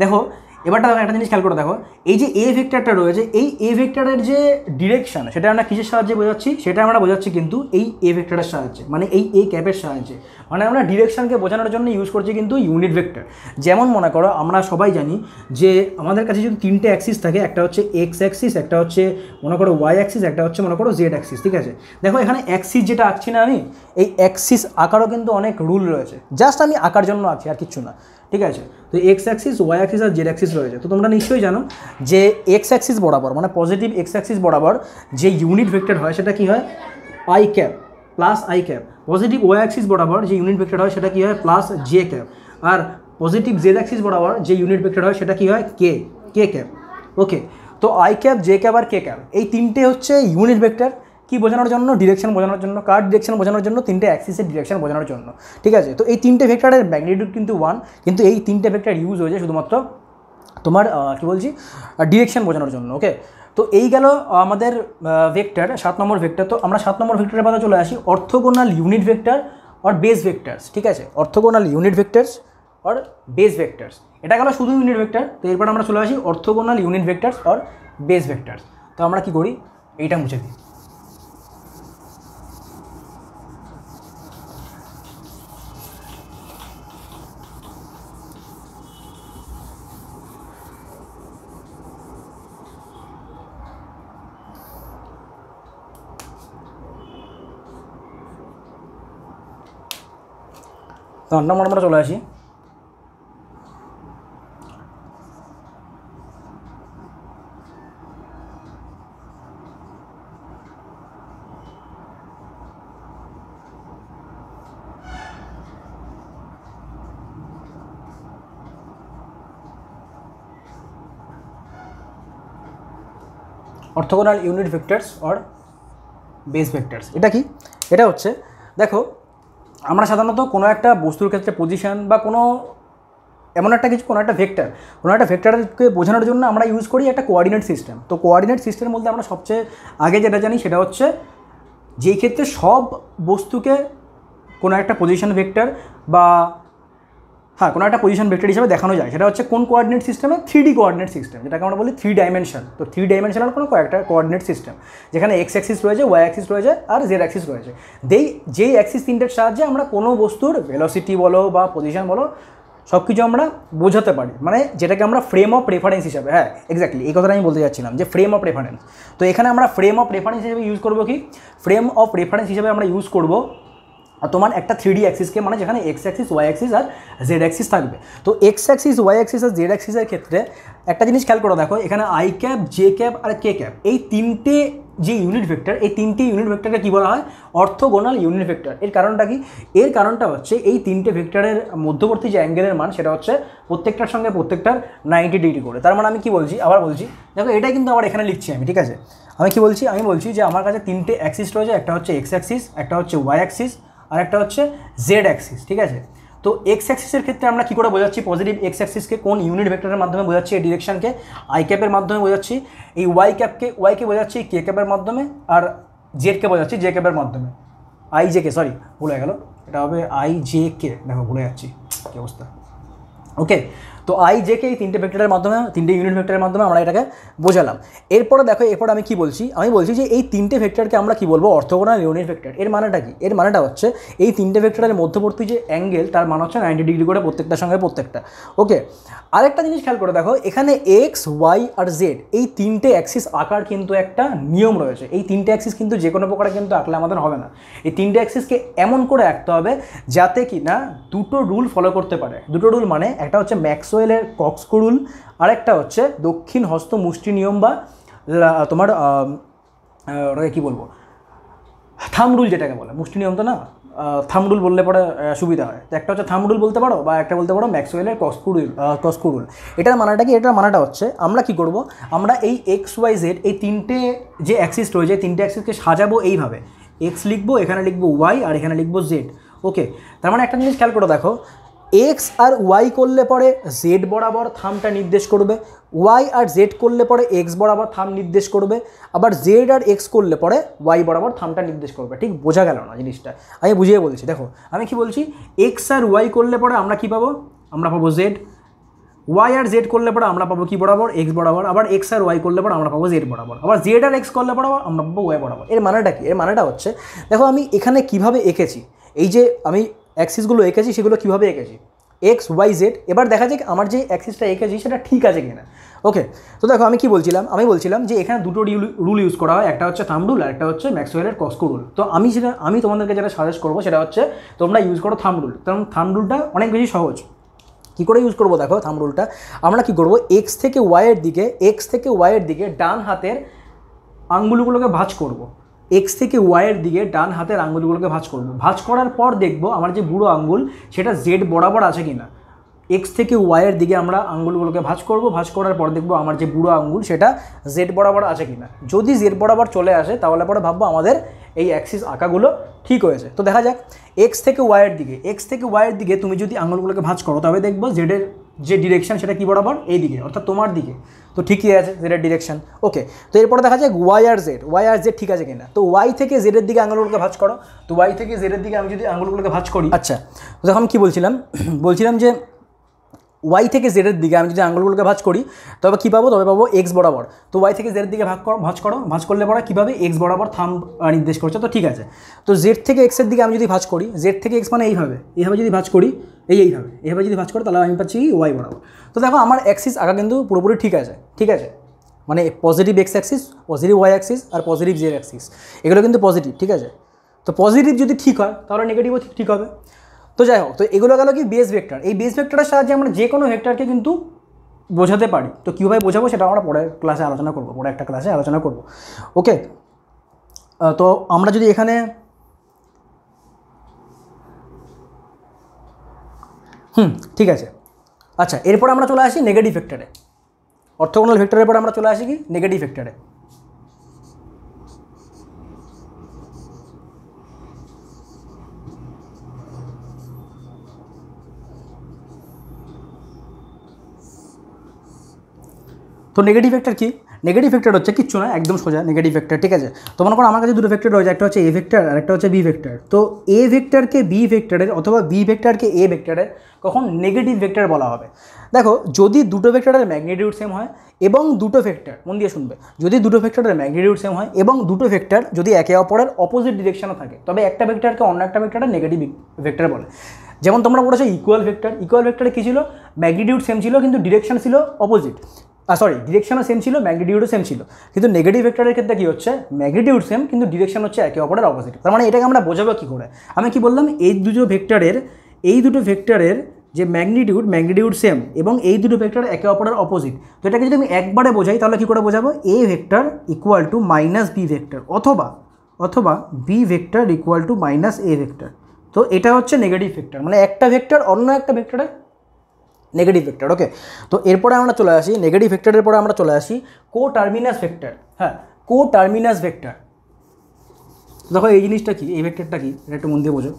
দেখো এবারটা একটা জিনিস খেয়াল করে দেখো, এই যে এ ভেক্টরটা রয়েছে, এই এ ভেক্টরের যে ডিরেকশন সেটা আমরা কিসের সাহায্যে বোঝাচ্ছি, সেটা আমরা বোঝাচ্ছি কিন্তু এই এ ভেক্টরের সাহায্যে, মানে এই এ ক্যাপের সাহায্যে। মানে আমরা ডিরেকশনকে বোঝানোর জন্য ইউজ করছি কিন্তু ইউনিট ভেক্টর। যেমন মনে করো আমরা সবাই জানি যে আমাদের কাছে যদি তিনটে অ্যাক্সিস থাকে, একটা হচ্ছে এক্স অ্যাক্সিস, একটা হচ্ছে মনে করো ওয়াই অ্যাক্সিস, একটা হচ্ছে মনে করো জেড অ্যাক্সিস, ঠিক আছে। দেখো এখানে অ্যাক্সিস যেটা আঁকছি না আমি, এই অ্যাক্সিস আঁকারও কিন্তু অনেক রুল রয়েছে, জাস্ট আমি আঁকার জন্য আঁকছি আর কিচ্ছু না, ঠিক আছে। তো এক্স অ্যাক্সিস, ওয়াই অ্যাক্সিস আর জেড অ্যাক্সিস রয়েছে। তো তোমরা নিশ্চয়ই জানো যে এক্স অ্যাক্সিস বরাবর মানে পজিটিভ এক্স অ্যাক্সিস বরাবর যে ইউনিট ভেক্টর হয় সেটা কী হয়, I cap plus I cap. Positive Y axis বরাবর যে ইউনিট ভেক্টর হয় সেটা কী হয়, প্লাস জে ক্যাপ। আর পজিটিভ জেড অ্যাক্সিস বরাবর যে ইউনিট ভেক্টর হয় সেটা কী হয়, কে ক্যাপ। ওকে, তো আই ক্যাপ, জে ক্যাপ আর কে ক্যাপ এই তিনটে হচ্ছে ইউনিট ভেক্টর। কি বোঝানোর জন্য, ডিরেকশন বোঝানোর জন্য। কার ডিরেকশন বোঝানোর জন্য, তিনটে অ্যাক্সিসের ডিরেকশন বোঝানোর জন্য, ঠিক আছে। তো এই তিনটে ভেক্টরের ম্যাগনিটিউড কিন্তু 1, কিন্তু এই তিনটে ভেক্টর ইউজ হয়েছে শুধুমাত্র তোমার কী বলছি, ডিরেকশন বোঝানোর জন্য। ওকে, তো এই গেল আমাদের ভেক্টর, 7 নম্বর ভেক্টর। তো আমরা 7 নম্বর ভেক্টরের পাতা চলে আসি, অর্থোগোনাল ইউনিট ভেক্টর আর বেস ভেক্টরস, ঠিক আছে। অর্থোগোনাল ইউনিট ভেক্টরস আর বেস ভেক্টরস, এটা গেল শুধু ইউনিট ভেক্টর। তো এরপর আমরা চলে আসি অর্থোগোনাল ইউনিট ভেক্টরস আর বেস ভেক্টরস। তো আমরা কী করি, এইটা মুছে দিই। তো 8 নম্বর আমরা চলে আসি। অর্থোগোনাল ইউনিট ভেক্টরস আর বেস ভেক্টরস, এটা কি, এটা হচ্ছে দেখো আমরা সাধারণত কোনো একটা বস্তুর ক্ষেত্রে পজিশন বা কোনো এমন একটা কিছু, কোনো একটা ভেক্টরকে বোঝানোর জন্য আমরা ইউজ করি একটা কোঅর্ডিনেট সিস্টেম। তো কোঅর্ডিনেট সিস্টেমের মধ্যে আমরা সবচেয়ে আগে যেটা জানি সেটা হচ্ছে যেই ক্ষেত্রে সব বস্তুকে কোনো একটা পজিশন ভেক্টর বা কোনো একটা পজিশন ভেক্টর হিসেবে দেখানো যায়, সেটা হচ্ছে কোন কোঅর্ডিনেট সিস্টেমে, 3D কোঅর্ডিনেট সিস্টেম, যেটাকে আমরা বলি 3 ডাইমেনশন। তো 3 ডাইমেনশনাল কোনো কয়েকটা কোঅর্ডিনেট সিস্টেম, যেখানে এক্স অ্যাক্সিস রয়েছে, ওয়াই অ্যাক্সিস রয়েছে আর জেড অ্যাক্সিস রয়েছে। যেই অ্যাক্সিস তিনটের সাহায্যে আমরা কোনো বস্তুর ভেলোসিটি বলো বা পজিশন বলো সব কিছু আমরা বোঝাতে পারি, মানে যেটাকে আমরা ফ্রেম অফ রেফারেন্স হিসাবে, এক্স্যাক্টলি এই কথাটা আমি বলতে যাচ্ছিলাম যে ফ্রেম অফ রেফারেন্স। তো এখানে আমরা ফ্রেম অফ রেফারেন্স হিসেবে ইউজ করবো কি, ফ্রেম অফ রেফারেন্স হিসেবে আমরা ইউজ করবো তোমার একটা 3D অ্যাক্সিসকে, মানে যেখানে এক্স অ্যাক্সিস, ওয়াই অ্যাক্সিস আর জেড অ্যাক্সিস থাকবে। তো এক্স অ্যাক্সিস, ওয়াই অ্যাক্সিস আর জেড অ্যাক্সিসের ক্ষেত্রে একটা জিনিস খেয়াল করে দেখো, এখানে আই ক্যাপ, জে ক্যাপ আর কে ক্যাপ এই তিনটে যে ইউনিট ভেক্টর, এই তিনটে ইউনিট ভেক্টরকে কী বলা হয়, অর্থোগোনাল ইউনিট ভেক্টর। এর কারণটা কি, এর কারণটা হচ্ছে এই তিনটে ভেক্টরের মধ্যবর্তী যে অ্যাঙ্গেলের মান সেটা হচ্ছে প্রত্যেকটার সঙ্গে প্রত্যেকটার 90 ডিগ্রি করে। তার মানে আমি কি বলছি, আবার বলছি দেখো, এটাই কিন্তু আবার এখানে লিখছি আমি, ঠিক আছে। আমি কি বলছি, আমি বলছি যে আমার কাছে তিনটে অ্যাক্সিস রয়েছে, একটা হচ্ছে এক্স অ্যাক্সিস, একটা হচ্ছে ওয়াই অ্যাক্সিস আর একটা হচ্ছে জেড অ্যাক্সিস, ঠিক আছে। তো এক্স অ্যাক্সিসের ক্ষেত্রে আমরা কী করে বোঝাচ্ছি, পজিটিভ এক্স অ্যাক্সিসকে কোন ইউনিট ভেক্টরের মাধ্যমে বোঝাচ্ছি, এই ডিরেকশনকে আই ক্যাপের মাধ্যমে বোঝাচ্ছি, এই ওয়াইকে বোঝাচ্ছি কে ক্যাপের মাধ্যমে, আর জেডকে বোঝাচ্ছি জে ক্যাপের মাধ্যমে, আই জে কে, সরি ভুলে গেল, এটা হবে আই জে কে, দেখো ভুলে যাচ্ছি কী অবস্থা। ওকে, তো আই জে কে এই তিনটে ভেক্টরের মাধ্যমে, তিনটে ইউনিট ভেক্টরের মাধ্যমে আমরা এটাকে বোঝালাম। এরপরে দেখো, এরপর আমি কি বলছি, আমি বলছি যে এই তিনটে ভেক্টরকে আমরা কি বলবো, অর্থোগোনাল ইউনিট ভেক্টর। এর মানেটা কি, এর মানেটা হচ্ছে এই তিনটে ভেক্টরের মধ্যবর্তী যে অ্যাঙ্গেল তার মান হচ্ছে 90 ডিগ্রি করে প্রত্যেকটার সঙ্গে প্রত্যেকটা। ওকে, আরেকটা জিনিস খেয়াল করে দেখো, এখানে এক্স, ওয়াই আর জেড এই তিনটে অ্যাক্সিস আঁকার কিন্তু একটা নিয়ম রয়েছে। এই তিনটে অ্যাক্সিস কিন্তু যে কোনো প্রকারে কিন্তু আঁকলে আমাদের হবে না। এই তিনটে অ্যাক্সিসকে এমন করে আঁকতে হবে যাতে কি না দুটো রুল ফলো করতে পারে। দুটো রুল মানে একটা হচ্ছে ম্যাক্সওয়েলের কক্সকো রুল, আরেকটা হচ্ছে দক্ষিণ হস্ত মুষ্টি নিয়ম বা তোমার ওটাকে কী বলবো, থাম রুল যেটাকে বলে, মুষ্টি নিয়ম তো না, থাম্ব রুল বললে পরে সুবিধা হয়। তো একটা হচ্ছে থাম্ব রুল বলতে পারো, বা একটা বলতে পারো ম্যাক্সওয়েলের কস্কু রুল। এটার মানেটা কি? এটার মানেটা হচ্ছে আমরা কি করব, আমরা এই এক্স ওয়াই জেড এই তিনটে যে অ্যাক্সিস রয়েছে, তিনটে অ্যাক্সিসকে সাজাবো এইভাবে, এক্স লিখবো, এখানে লিখবো ওয়াই, আর এখানে লিখবো জেড। ওকে, তার মানে একটা জিনিস খেয়াল করে দেখো, এক্স আর ওয়াই করলে পরে জেড বরাবর থামটা নির্দেশ করবে, ওয়াই আর জেড করলে পরে এক্স বরাবর থাম নির্দেশ করবে, আবার জেড আর এক্স করলে পরে ওয়াই বরাবর থামটা নির্দেশ করবে। ঠিক বোঝা গেল না জিনিসটা? আমি বুঝিয়ে বলছি, দেখো আমি কি বলছি, এক্স আর ওয়াই করলে পরে আমরা কি পাবো, আমরা পাবো জেড, ওয়াই আর জেড করলে পরে আমরা পাবো কি বরাবর, এক্স বরাবর, আবার এক্স আর ওয়াই করলে পরে আমরা পাবো জেড বরাবর, আবার জেড আর এক্স করলে পরে আমরা পাবো ওয়াই বরাবর। এর মানেটা কি? এর মানেটা হচ্ছে, দেখো আমি এখানে কিভাবে এঁকেছি, এই যে আমি অ্যাক্সিসগুলো এঁকেছি সেগুলো কীভাবে এঁকেছি, এক্স ওয়াই জেড। এবার দেখা যাক আমার যে অ্যাক্সিসটা এঁকেছি সেটা ঠিক আছে কিনা। ওকে, তো দেখো আমি কি বলছিলাম, আমি বলছিলাম যে এখানে দুটো রুল ইউজ করা হয়, একটা হচ্ছে থাম্ব রুল আর একটা হচ্ছে ম্যাক্সওয়েলের কস্কু রুল। তো আমি তোমাদেরকে যেটা সাজেস্ট করবো সেটা হচ্ছে তোমরা ইউজ করো থাম্ব রুল, কারণ থাম্ব রুলটা অনেক বেশি সহজ। কী করে ইউজ করবো দেখো থাম্ব রুলটা, আমরা কি করবো, এক্স থেকে ওয়াইয়ের দিকে ডান হাতের আঙ্গুলগুলোকে ভাঁজ করব, এক্স থেকে ওয়াইয়ের দিকে ডান হাতের আঙ্গুলগুলোকে ভাঁজ করব। ভাঁজ করার পর দেখব আমার যে বুড়ো আঙ্গুল সেটা জেড বরাবর আছে কিনা। এক্স থেকে ওয়াইয়ের দিকে আমরা আঙ্গুলগুলোকে ভাঁজ করব, ভাঁজ করার পর দেখব আমার যে বুড়ো আঙ্গুল সেটা জেড বরাবর আছে কিনা। যদি জেড বরাবর চলে আসে তাহলে পরে ভাববো আমাদের এই অ্যাক্সিস আঁকাগুলো ঠিক হয়েছে। তো দেখা যাক, এক্স থেকে ওয়াইয়ের দিকে তুমি যদি আঙ্গুলগুলোকে ভাঁজ করো তবে দেখবো জেডের যে ডিরেকশন সেটা কি বরাবর, এই দিকে, অর্থাৎ তোমার দিকে। তো ঠিকই আছে জেডের ডিরেকশন। ওকে, তো এরপরে দেখা যায় ওয়াই আর জেড ঠিক আছে কিনা। তো ওয়াই থেকে জেডের দিকে আঙুলগুলোকে ভাঁজ করো, তো ওয়াই থেকে জেডের দিকে আমি যদি আঙুলগুলোকে ভাঁজ করি, আচ্ছা তো দেখো আমি কী বলছিলাম যে ওয়াই থেকে জেডের দিকে আমি যদি আঙুলগুলোকে ভাঁজ করি তবে কী পাবো, তবে পাবো এক্স বরাবর। তো ওয়াই থেকে জেডের দিকে ভাঁজ করলে পরে কীভাবে এক্স বরাবর থাম নির্দেশ করছে। তো ঠিক আছে, তো জেড থেকে এক্সের দিকে আমি যদি ভাঁজ করি, জেড থেকে এক্স মানে এইভাবে যদি ভাঁজ করি, এইভাবে যদি ভাঁজ করি তাহলে আমি পাচ্ছি ওয়াই বরাবর। তো দেখো আমার অ্যাক্সিস আঁকা কিন্তু পুরোপুরি ঠিক আছে, মানে positive X axis, positive Y axis আর পজিটিভ জেড অ্যাক্সিস, এগুলো কিন্তু পজিটিভ, ঠিক আছে। তো পজিটিভ যদি ঠিক হয় তাহলে নেগেটিভও ঠিক হবে। তো যাই হোক, তো এগুলো গেল কি বেস ভেক্টর। এই বেস ভেক্টরের সাহায্যে আমরা যে কোনো ভেক্টরকে কিন্তু বোঝাতে পারি। তো কীভাবে বোঝাবো সেটা আমরা পরের ক্লাসে আলোচনা করবো, পরে একটা ক্লাসে আলোচনা করবো। ওকে, তো আমরা যদি এখানে ঠিক আছে। আচ্ছা, এরপর আমরা চলে আসি নেগেটিভ ভেক্টরে, অর্থগোনাল ভেক্টরের পর আমরা চলে আসি কি নেগেটিভ ভেক্টরে। তো নেগেটিভ ভেক্টর কি? নেগেটিভ ভেক্টর হচ্ছে কিচ্ছু না, একদম সোজা নেগেটিভ ভেক্টর, ঠিক আছে। তো মনে করো আমার কাছে দুটো ভেক্টর রয়েছে, একটা হচ্ছে এ ভেক্টর আর একটা হচ্ছে বি ভেক্টর। তো এ ভেক্টরকে বি ভেক্টরের অথবা বি ভেক্টরকে এ ভেক্টরের কখন নেগেটিভ ভেক্টর বলা হবে। দেখো, যদি দুটো ভেক্টরের ম্যাগনিটিউড সেম হয় এবং দুটো ভেক্টর, মন দিয়ে শুনবে, যদি দুটো ভেক্টরের ম্যাগনিটিউড সেম হয় এবং দুটো ভেক্টর যদি একে অপরের অপোজিট ডিরেকশনে থাকে, তবে একটা ভেক্টরকে অন্য একটা ভেক্টরের নেগেটিভ ভেক্টর বলে। যেমন তোমরা পড়েছো ইকুয়াল ভেক্টরে কী ছিল, ম্যাগনিটিউড সেম ছিল কিন্তু ডিরেকশন ছিল অপোজিট, ডিরেকশনও সেম ছিল, ম্যাগনিটিউডও সেম ছিল। কিন্তু নেগেটিভ ভেক্টরের ক্ষেত্রে কী হচ্ছে, ম্যাগনিটিউড সেম কিন্তু ডিরেকশন হচ্ছে একে অপরের অপোজিট। তার মানে এটাকে আমরা বোঝাবো কী করে, আমি কি বললাম, এই দুটো ভেক্টরের যে ম্যাগনিটিউড সেম এবং এই দুটো ভেক্টর একে অপরের অপোজিট। তো এটাকে যদি আমি একবারে বোঝাই তাহলে কী করে বোঝাবো, A vector equal to minus B vector, অথবা B vector equal to minus A vector. তো এটা হচ্ছে নেগেটিভ ভেক্টর, মানে একটা ভেক্টর অন্য একটা ভেক্টরে নেগেটিভ ভেক্টর। ওকে, তো এরপরে আমরা চলে আসি নেগেটিভ ভেক্টরের পরে আমরা চলে আসি কোটার্মিনাস ভেক্টর। হ্যাঁ, কোটার্মিনাস ভেক্টর। দেখো এই জিনিসটা কি, এই ভেক্টরটা কি, এটা একটু মন দিয়ে বোঝো।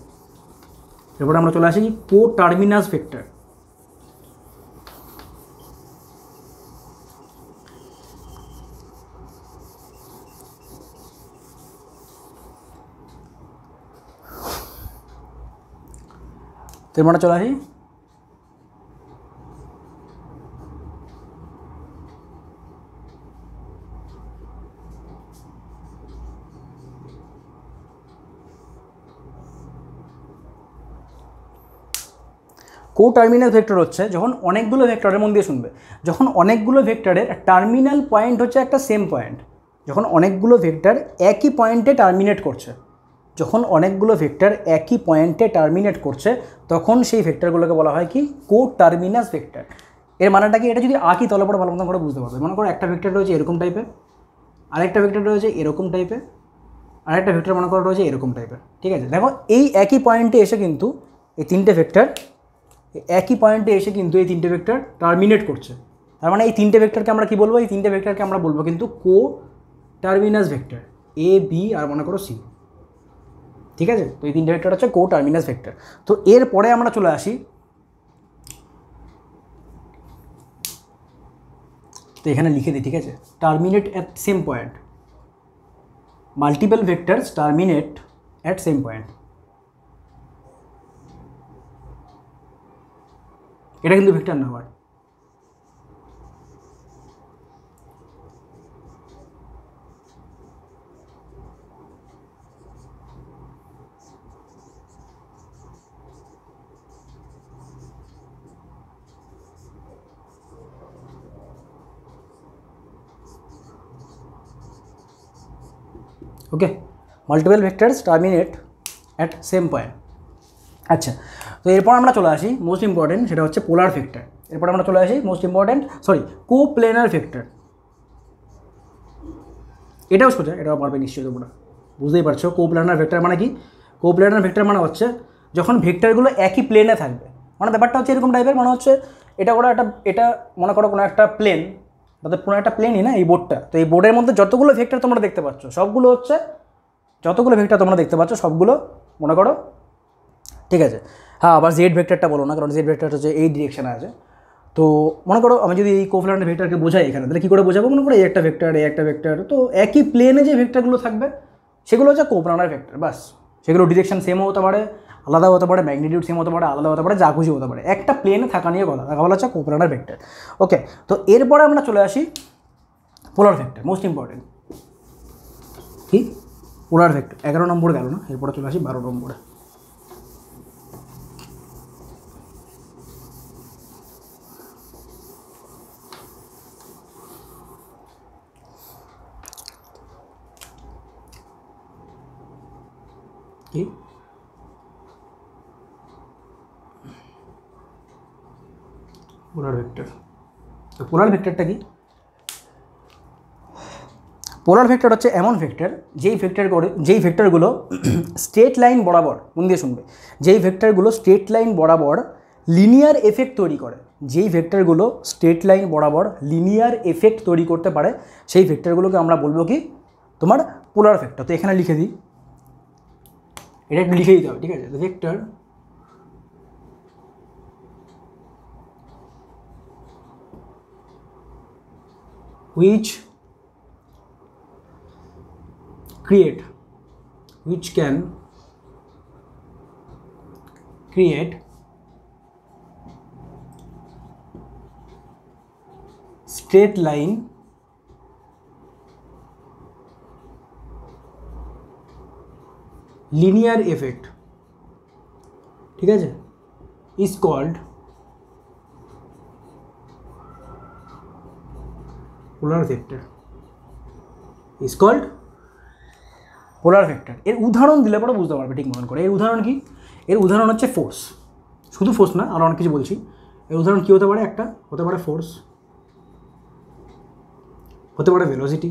এরপরে আমরা চলে আসি কোটার্মিনাস ভেক্টর। তো এরপরে চলে আসি কোটার্মিনাল ভেক্টর হচ্ছে যখন অনেকগুলো ভেক্টরের, মন দিয়ে শুনবে, যখন অনেকগুলো ভেক্টরের টার্মিনাল পয়েন্ট হচ্ছে একটা সেম পয়েন্ট, যখন অনেকগুলো ভেক্টর একই পয়েন্টে টার্মিনেট করছে, তখন সেই ভেক্টরগুলোকে বলা হয় কি কোটার্মিনাস ভেক্টর। এর মানেটা কি, এটা যদি আঁকি তাহলে পরে ভালো মতো করে বুঝতে পারবে। মনে করো একটা ভেক্টর রয়েছে এরকম টাইপের, আরেকটা ভেক্টর রয়েছে এরকম টাইপের, আর একটা ভেক্টর মনে করো রয়েছে এরকম টাইপের, ঠিক আছে। দেখো এই একই পয়েন্টে এসে কিন্তু এই তিনটে ভেক্টর একই পয়েন্টে এসে কিন্তু এই তিনটে ভেক্টর টার্মিনেট করছে। তার মানে এই তিনটে ভেক্টরকে আমরা কি বলবো, এই তিনটে ভেক্টরকে আমরা বলবো কিন্তু কো টার্মিনাস ভেক্টর, এ বি আর মনে করো সি, ঠিক আছে। তো এই তিনটে ভেক্টর হচ্ছে কো টার্মিনাস ভেক্টর। তো এরপরে আমরা চলে আসি, তো এখানে লিখে দিই, ঠিক আছে, terminate at same point, multiple vectors terminate at same point. এটা কিন্তু ভেক্টর না আবার, okay, multiple vectors terminate at same point. আচ্ছা, তো এরপর আমরা চলে আসি মোস্ট ইম্পর্টেন্ট, সেটা হচ্ছে পোলার ভেক্টর। এরপর আমরা চলে আসি মোস্ট ইম্পর্টেন্ট, কোপ্লেনার ভেক্টর। এটাও সোজা, এটাও পারবে নিশ্চয়ই তোমরা, বুঝতেই পারছো। কোপ্লেনার ভেক্টর মানে কি? কোপ্লেনার ভেক্টর মানে হচ্ছে যখন ভেক্টরগুলো একই প্লেনে থাকবে, মানে ব্যাপারটা হচ্ছে এরকম টাইপের, মানে হচ্ছে এটা কোনো একটা, এটা মনে করো কোনো একটা প্লেন, তাদের কোনো একটা প্লেনই না এই বোর্ডটা। তো এই বোর্ডের মধ্যে যতগুলো ভেক্টর তোমরা দেখতে পাচ্ছ সবগুলো হচ্ছে, যতগুলো ভেক্টর তোমরা দেখতে পাচ্ছ সবগুলো মনে করো, ঠিক আছে। হ্যাঁ, আবার জেড ভেক্টরটা বলো না, কারণ জেড ভেক্টরটা হচ্ছে এই ডিরেকশানে আছে। তো মনে করো আমি যদি এই কোপ্লেনার ভেক্টরকে বোঝাই এখানে, তাহলে কী করে বোঝাবো? মনে করো এই একটা ভেক্টর, এই একটা ভেক্টর, তো একই প্লেনে যে ভেক্টরগুলো থাকবে সেগুলো হচ্ছে কোপ্লেনার ভেক্টর, বাস। সেগুলো ডিরেকশন সেমও হতে পারে, আলাদা হতে পারে, ম্যাগনিটিউড সেম হতে পারে, আলাদা হতে পারে, যা খুশি হতে পারে, একটা প্লেনে থাকা নিয়ে কথা বলা হচ্ছে কোপ্লেনার ভেক্টর। ওকে, তো এরপরে আমরা চলে আসি পোলার ভেক্টর, মোস্ট ইম্পর্টেন্ট। কি পোলার ভেক্টর 11 নম্বর গেল না, এরপরে চলে আসি 12 নম্বরে। কি পোলার ভেক্টর? তো পোলার ভেক্টরটা কি? পোলার ভেক্টর হচ্ছে এমন ভেক্টর যেই ভেক্টরগুলো স্ট্রেট লাইন বরাবর, মন দিয়ে শুনবে, যেই ভেক্টরগুলো স্ট্রেট লাইন বরাবর লিনিয়ার এফেক্ট তৈরি করে, যেই ভেক্টরগুলো স্ট্রেট লাইন বরাবর লিনিয়ার এফেক্ট তৈরি করতে পারে, সেই ভেক্টরগুলোকে আমরা বলবো কি তোমার পোলার ভেক্টর। তো এখানে লিখে দিই, এটা একটু লিখে দিতে হবে, ঠিক আছে। Vector which can create straight line linear effect, ঠিক আছে, is called polar vector, is called polar vector. এর উদাহরণ দিলে পরে বুঝতে পারবে ঠিক মতন করে। এর উদাহরণ কি? এর উদাহরণ হচ্ছে ফোর্স, শুধু ফোর্স না, আরও অনেক কিছু বলছি। এর উদাহরণ কী হতে পারে? একটা হতে পারে ফোর্স, হতে পারে ভেলোসিটি,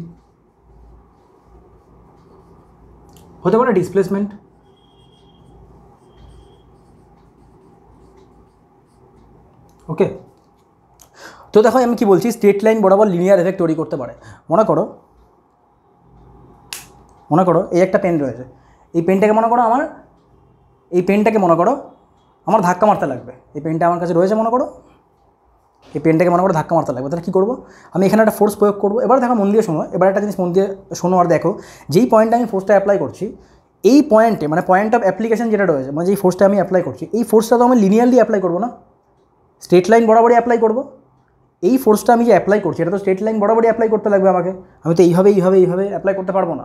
হতে পারে ডিসপ্লেসমেন্ট, ওকে। তো দেখো আমি কি বলছি, স্ট্রেট লাইন বরাবর লিনিয়ার এফেক্ট তৈরি করতে পারে। মনে করো এই একটা পেন রয়েছে, এই পেনটাকে মনে করো আমার ধাক্কা মারতে লাগবে। এই পেনটা আমার কাছে রয়েছে, মনে করো এই পেনটাকে ধাক্কা মারতে লাগবে। তাহলে কী করবো? আমি এখানে একটা ফোর্স প্রয়োগ করবো। এবার দেখো মন দিয়ে শোনো, এবার একটা জিনিস মন দিয়ে শোনো আর দেখো, যেই পয়েন্টে আমি ফোর্সটা অ্যাপ্লাই করছি, এই পয়েন্টে মানে পয়েন্ট অফ অ্যাপ্লিকেশন যেটা রয়েছে, মানে যেই ফোর্সটা আমি অ্যাপ্লাই করছি, এই ফোর্সটা তো আমি লিনিয়ারলি অ্যাপ্লাই করবো না, স্ট্রেট লাইন বরাবরই অ্যাপ্লাই করবো। এই ফোর্সটা আমি যে অ্যাপ্লাই করছি এটা তো স্ট্রেট লাইন বরাবরই অ্যাপ্লাই করতে লাগবে আমাকে। আমি তো এইভাবে অ্যাপ্লাই করতে পারবো না,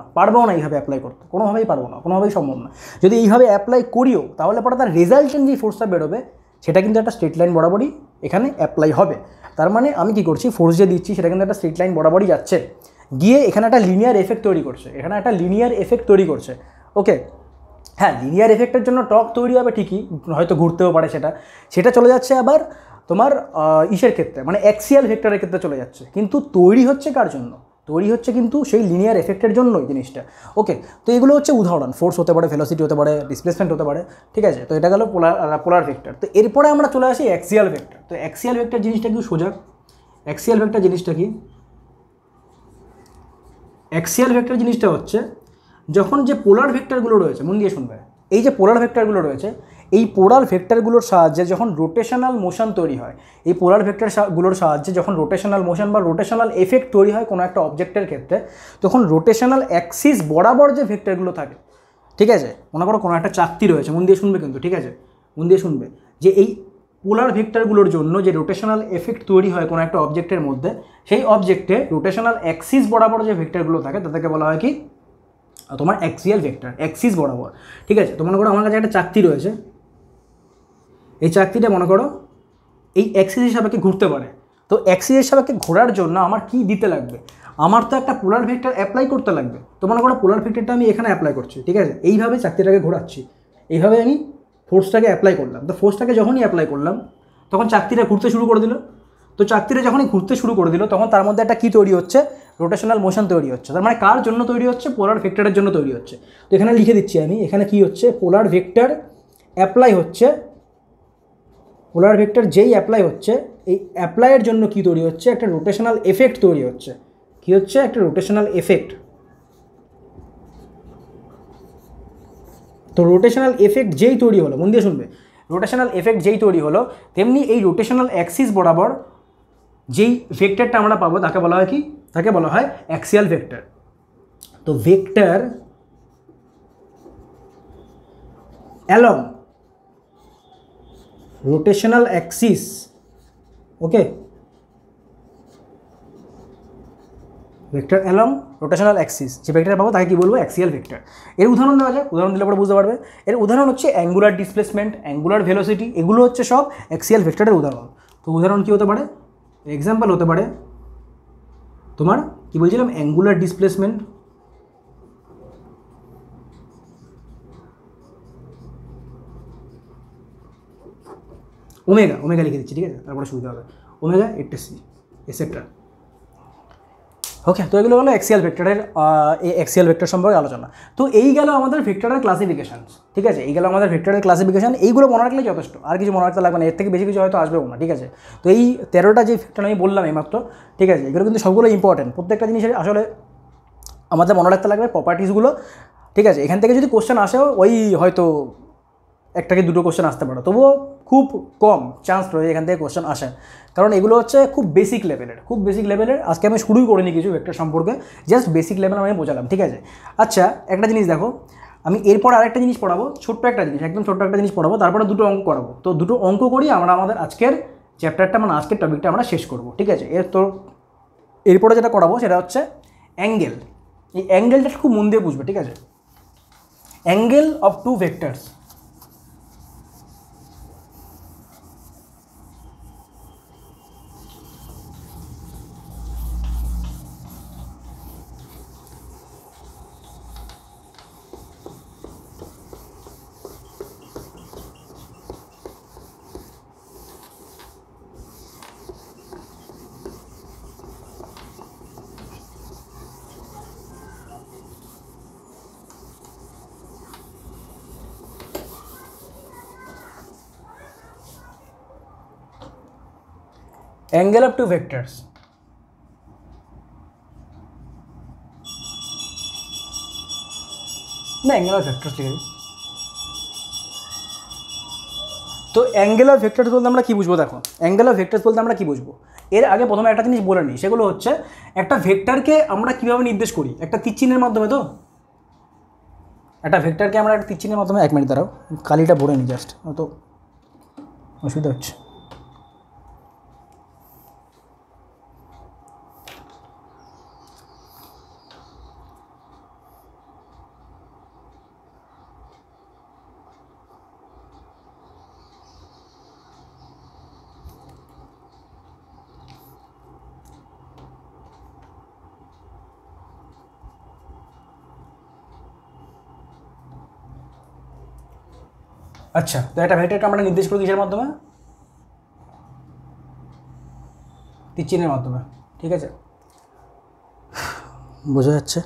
এইভাবে অ্যাপ্লাই করতে কোনোভাবেই পারবো না, কোনোভাবেই সম্ভব না। যদি এইভাবে অ্যাপ্লাই করিও তাহলে পরে তার রেজাল্টেন্ট যে ফোর্সটা বেরোবে সেটা কিন্তু একটা স্ট্রেট লাইন বরাবরই এখানে অ্যাপ্লাই হবে। তার মানে আমি কি করছি, ফোর্স যে দিচ্ছি সেটা কিন্তু একটা স্ট্রেট লাইন বরাবরই যাচ্ছে, গিয়ে এখানে একটা লিনিয়ার এফেক্ট তৈরি করছে, ওকে। হ্যাঁ, লিনিয়ার এফেক্টের জন্য টর্ক তৈরি হবে ঠিকই, হয়তো ঘুরতেও পারে, সেটা চলে যাচ্ছে আবার তোমার ইসের ক্ষেত্রে, মানে অ্যাক্সিয়াল ভেক্টরের ক্ষেত্রে চলে যাচ্ছে, কিন্তু তৈরি হচ্ছে কার জন্য? তৈরি হচ্ছে কিন্তু সেই লিনিয়ার এফেক্টের জন্যই জিনিসটা। ওকে, তো এগুলো হচ্ছে উদাহরণ, ফোর্স হতে পারে, ভেলোসিটি হতে পারে, ডিসপ্লেসমেন্ট হতে পারে, ঠিক আছে। তো এটা গেল পোলার ভেক্টর। তো এরপরে আমরা চলে আসি অ্যাক্সিয়াল ভেক্টর। তো অ্যাক্সিয়াল ভেক্টর জিনিসটা কি সোজা, অ্যাক্সিয়াল ভেক্টর জিনিসটা কি, অ্যাক্সিয়াল ভেক্টর জিনিসটা হচ্ছে যখন যে পোলার ভেক্টরগুলো রয়েছে, মন দিয়ে শুনবে, এই যে পোলার ভেক্টরগুলো রয়েছে, এই পোলার ভেক্টরগুলোর সাহায্যে যখন রোটেশনাল মোশন তৈরি হয়, এই পোলার ভেক্টরগুলোর সাহায্যে যখন রোটেশনাল মোশন বা রোটেশনাল এফেক্ট তৈরি হয় কোনো একটা অবজেক্টের ক্ষেত্রে, তখন রোটেশনাল অ্যাক্সিস বরাবর যে ভেক্টরগুলো থাকে, ঠিক আছে, মনে করো কোনো একটা চাকতি রয়েছে, মন দিয়ে শুনবে কিন্তু, ঠিক আছে, মন দিয়ে শুনবে, যে এই পোলার ভেক্টরগুলোর জন্য যে রোটেশনাল এফেক্ট তৈরি হয় কোনো একটা অবজেক্টের মধ্যে, সেই অবজেক্টে রোটেশনাল অ্যাক্সিস বরাবর যে ভেক্টরগুলো থাকে তাদেরকে বলা হয় কি, তোমার অ্যাক্সিয়াল ভেক্টর, অ্যাক্সিস বরাবর, ঠিক আছে। তো মনে করো আমার কাছে একটা চাকতি রয়েছে, এই চাকতিটা মনে করো এই অ্যাক্সিসের সাপেক্ষে ঘুরতে পারে। তো অ্যাক্সিসের সাপেক্ষে ঘোরার জন্য আমার কি দিতে লাগবে, আমার তো একটা পোলার ভেক্টর অ্যাপ্লাই করতে লাগবে। তো মনে করো পোলার ভেক্টরটা আমি এখানে অ্যাপ্লাই করছি, ঠিক আছে, এইভাবে চাকতিটাকে ঘোরাচ্ছি, এইভাবে আমি ফোর্সটাকে অ্যাপ্লাই করলাম। তো ফোর্সটাকে যখনই অ্যাপ্লাই করলাম তখন চাকতিটা ঘুরতে শুরু করে দিল। তো চাকতিটা যখনই ঘুরতে শুরু করে দিল তখন তার মধ্যে একটা কী তৈরি হচ্ছে, রোটেশনাল মোশন তৈরি হচ্ছে। তার মানে কার জন্য তৈরি হচ্ছে, পোলার ভেক্টরের জন্য তৈরি হচ্ছে। তো এখানে লিখে দিচ্ছি আমি, এখানে কি হচ্ছে, পোলার ভেক্টর অ্যাপ্লাই হচ্ছে, পোলার ভেক্টর যেই অ্যাপ্লাই হচ্ছে, এই অ্যাপ্লাইয়ের জন্য কি তৈরি হচ্ছে, একটা রোটেশনাল এফেক্ট তৈরি হচ্ছে। কি হচ্ছে, একটা রোটেশনাল এফেক্ট। তো রোটেশনাল এফেক্ট যেই তৈরি হলো, মন দিয়ে শুনবে, রোটেশনাল এফেক্ট যেই তৈরি হলো, তেমনি এই রোটেশনাল অ্যাক্সিস বরাবর যেই ভেক্টরটা আমরা পাবো তাকে বলা হয় কি, তাকে বলা হয় অ্যাক্সিয়াল ভেক্টর। তো ভেক্টর অ্যালং রোটেশনাল অ্যাক্সিস, ওকে, ভেক্টর অ্যালং রোটেশনাল অ্যাক্সিস, যে ভেক্টর পাবো তাকে কি বলবো, অ্যাক্সিয়াল ভেক্টর। এর উদাহরণ দেওয়া যায়, উদাহরণ দিলে পরে বুঝতে পারবে। এর উদাহরণ হচ্ছে অ্যাঙ্গুলার ডিসপ্লেসমেন্ট, অ্যাঙ্গুলার ভেলোসিটি, এগুলো হচ্ছে সব অ্যাক্সিয়াল ভেক্টরের উদাহরণ। তো উদাহরণ কী হতে পারে, এক্সাম্পল হতে পারে তোমার কি বলছিলাম, অ্যাঙ্গুলার ডিসপ্লেসমেন্ট, ওমেগা, ওমেগা লিখে দিচ্ছি, ঠিক আছে, তারপরে সুবিধা হবে, ওমেগা এটসি এসেট্রা। ওকে, তো এগুলো হলো অ্যাক্সিয়াল ভেক্টরের এই অ্যাক্সিয়াল ভেক্টর সম্পর্কে আলোচনা। তো এই গেল আমাদের ভেক্টরের ক্লাসিফিকেশন, ঠিক আছে, এই গেল আমাদের ভেক্টরের ক্লাসিফিকেশন। এইগুলো মনে রাখলে যথেষ্ট, আর কিছু মনে রাখতে লাগবে না, এর থেকে বেশি কিছু হয়তো আসবেও না, ঠিক আছে। তো এই 13টা যে ভেক্টর আমি বললাম এইমাত্র, ঠিক আছে, এগুলো কিন্তু সবগুলো ইম্পর্টেন্ট, প্রত্যেকটা জিনিসের আসলে আমাদের মনে রাখতে লাগবে প্রপার্টিসগুলো, ঠিক আছে। এখান থেকে যদি কোশ্চেন আসেও ওই হয়তো একটা কি দুটো কোশ্চেন আসতে পারে, তবুও খুব কম চান্স রয়েছে এখান থেকে কোশ্চেন আসে, কারণ এগুলো হচ্ছে খুব বেসিক লেভেলের, খুব বেসিক লেভেলের। আজকে আমি শুরুই করিনি কিছু ভেক্টর সম্পর্কে, জাস্ট বেসিক লেভেল আমি বোঝালাম, ঠিক আছে। আচ্ছা, একটা জিনিস দেখো, আমি এরপর আরেকটা জিনিস পড়াবো, ছোট্ট একটা জিনিস, একদম ছোট্ট একটা জিনিস পড়াবো, তারপরে দুটো অঙ্ক করাবো। তো দুটো অঙ্ক করি আমরা আমাদের আজকের চ্যাপ্টারটা, মানে আজকের টপিকটা আমরা শেষ করবো, ঠিক আছে। এরপরে যেটা করাবো সেটা হচ্ছে অ্যাঙ্গেল। এই অ্যাঙ্গেলটা খুব মন দিয়ে বুঝবে, ঠিক আছে। Angle of two vectors, angle of two vectors, না অ্যাঙ্গেল অফ ভেক্টরস লিখে। তো অ্যাঙ্গেল অফ ভেক্টরস বলতে আমরা কী বুঝবো, দেখো অ্যাঙ্গেল অফ ভেক্টরস বলতে আমরা কী বুঝবো, এর আগে প্রথমে একটা জিনিস বলে নিই, সেগুলো হচ্ছে একটা ভেক্টরকে আমরা কীভাবে নির্দেশ করি, একটা তীরচিহ্নের মাধ্যমে। তো একটা ভেক্টরকে আমরা একটা তীরচিহ্নের মাধ্যমে, 1 মিনিট দাঁড়াও, কালিটা ভরে নিই জাস্ট, তো অসুবিধা হচ্ছে। আচ্ছা, তো একটা ভেক্টরকে আমরা নির্দেশ করি কিসের মাধ্যমে, তীরচিহ্নের মাধ্যমে, ঠিক আছে। বোঝা যাচ্ছে?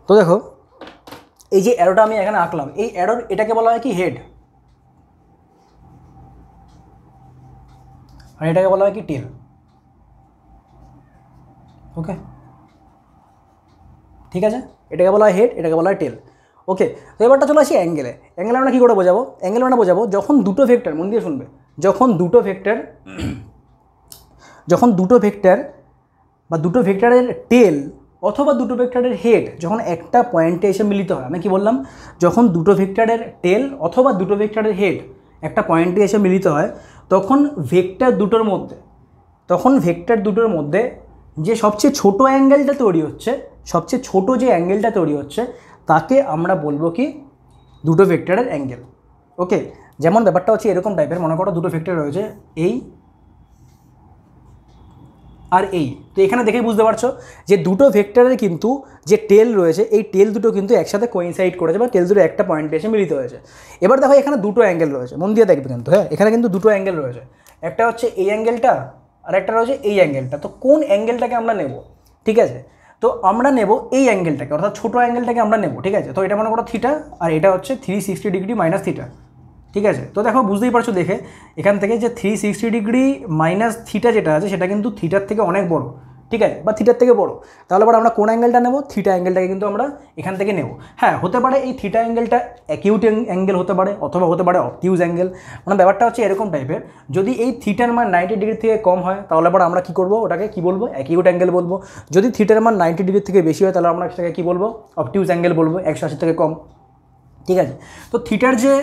তো দেখো এই যে অ্যারোটা আমি এখানে আঁকলাম, এই অ্যারোর এটাকে বলা হয় কি হেড, আর এটাকে বলা হয় কি টেল। ওকে, ঠিক আছে, এটাকে বলা হয় হেড, এটাকে বলা হয় টেল। ওকে, তো এবারটা চলে আসি অ্যাঙ্গেলে। অ্যাঙ্গেলে আমরা কী করে বোঝাবো? অ্যাঙ্গেলে আমরা বোঝাবো যখন দুটো ভেক্টর, মন দিয়ে শুনবে, যখন দুটো ভেক্টর বা দুটো ভেক্টরের টেল অথবা দুটো ভেক্টরের হেড যখন একটা পয়েন্টে এসে মিলিত হয়, আমি কি বললাম, যখন দুটো ভেক্টরের টেল অথবা দুটো ভেক্টরের হেড একটা পয়েন্টে এসে মিলিত হয়, তখন ভেক্টর দুটোর মধ্যে যে সবচেয়ে ছোট অ্যাঙ্গেলটা তৈরি হচ্ছে, সবচেয়ে ছোট যে অ্যাঙ্গেলটা তৈরি হচ্ছে তাকে আমরা বলবো কি দুটো ভেক্টরের অ্যাঙ্গেল। ওকে, যেমন ব্যাপারটা হচ্ছে এরকম টাইপের, মনে করো দুটো ভেক্টর রয়েছে এই আর এই। তো এখানে দেখেই বুঝতে পারছো যে দুটো ভেক্টরের কিন্তু যে টেল রয়েছে, এই টেল দুটো কিন্তু একসাথে কোইনসাইড করেছে বা টেল দুটো একটা পয়েন্টে এসে মিলিত হয়েছে। এবার দেখো এখানে দুটো অ্যাঙ্গেল রয়েছে, মন দিয়ে দেখবে কিন্তু, হ্যাঁ এখানে কিন্তু দুটো অ্যাঙ্গেল রয়েছে, একটা হচ্ছে এই অ্যাঙ্গেলটা আর একটা রয়েছে এই অ্যাঙ্গেলটা। তো কোন অ্যাঙ্গেলটাকে আমরা নেব? ঠিক আছে, তো আমরা নেব এই অ্যাঙ্গেলটাকে, অর্থাৎ ছোটো অ্যাঙ্গেলটাকে আমরা নেব। ঠিক আছে, তো এটা মনে করো থিটা, আর এটা হচ্ছে 360 ডিগ্রি মাইনাস থিটা। ঠিক আছে, তো দেখো বুঝতেই পারছো দেখে এখান থেকে যে 360 ডিগ্রি মাইনাস থিটা যেটা আছে সেটা কিন্তু থিটার থেকে অনেক বড়। ঠিক আছে, বা থিটার থেকে বড়। তাহলে এবার আমরা কোন অ্যাঙ্গেলটা নেব? থিটা অ্যাঙ্গেলটাকে কিন্তু আমরা এখান থেকে নেব। হ্যাঁ, হতে পারে এই থিটা অ্যাঙ্গেলটা অ্যাকিউট অ্যাঙ্গেল হতে পারে, অথবা হতে পারে অবটিউজ অ্যাঙ্গেল। মানে ব্যাপারটা হচ্ছে এরকম টাইপের, যদি এই থিটার মান 90 ডিগ্রি থেকে কম হয় তাহলে এবার আমরা কী করবো? ওটাকে কী বলবো? অ্যাকিউট অ্যাঙ্গেল বলবো। যদি থিটার মান 90 ডিগ্রি থেকে বেশি হয় তাহলে আমরা সেটাকে কী বলবো? অবটিউজ অ্যাঙ্গেল বলবো, 180 থেকে কম। ঠিক আছে, তো থিটার যে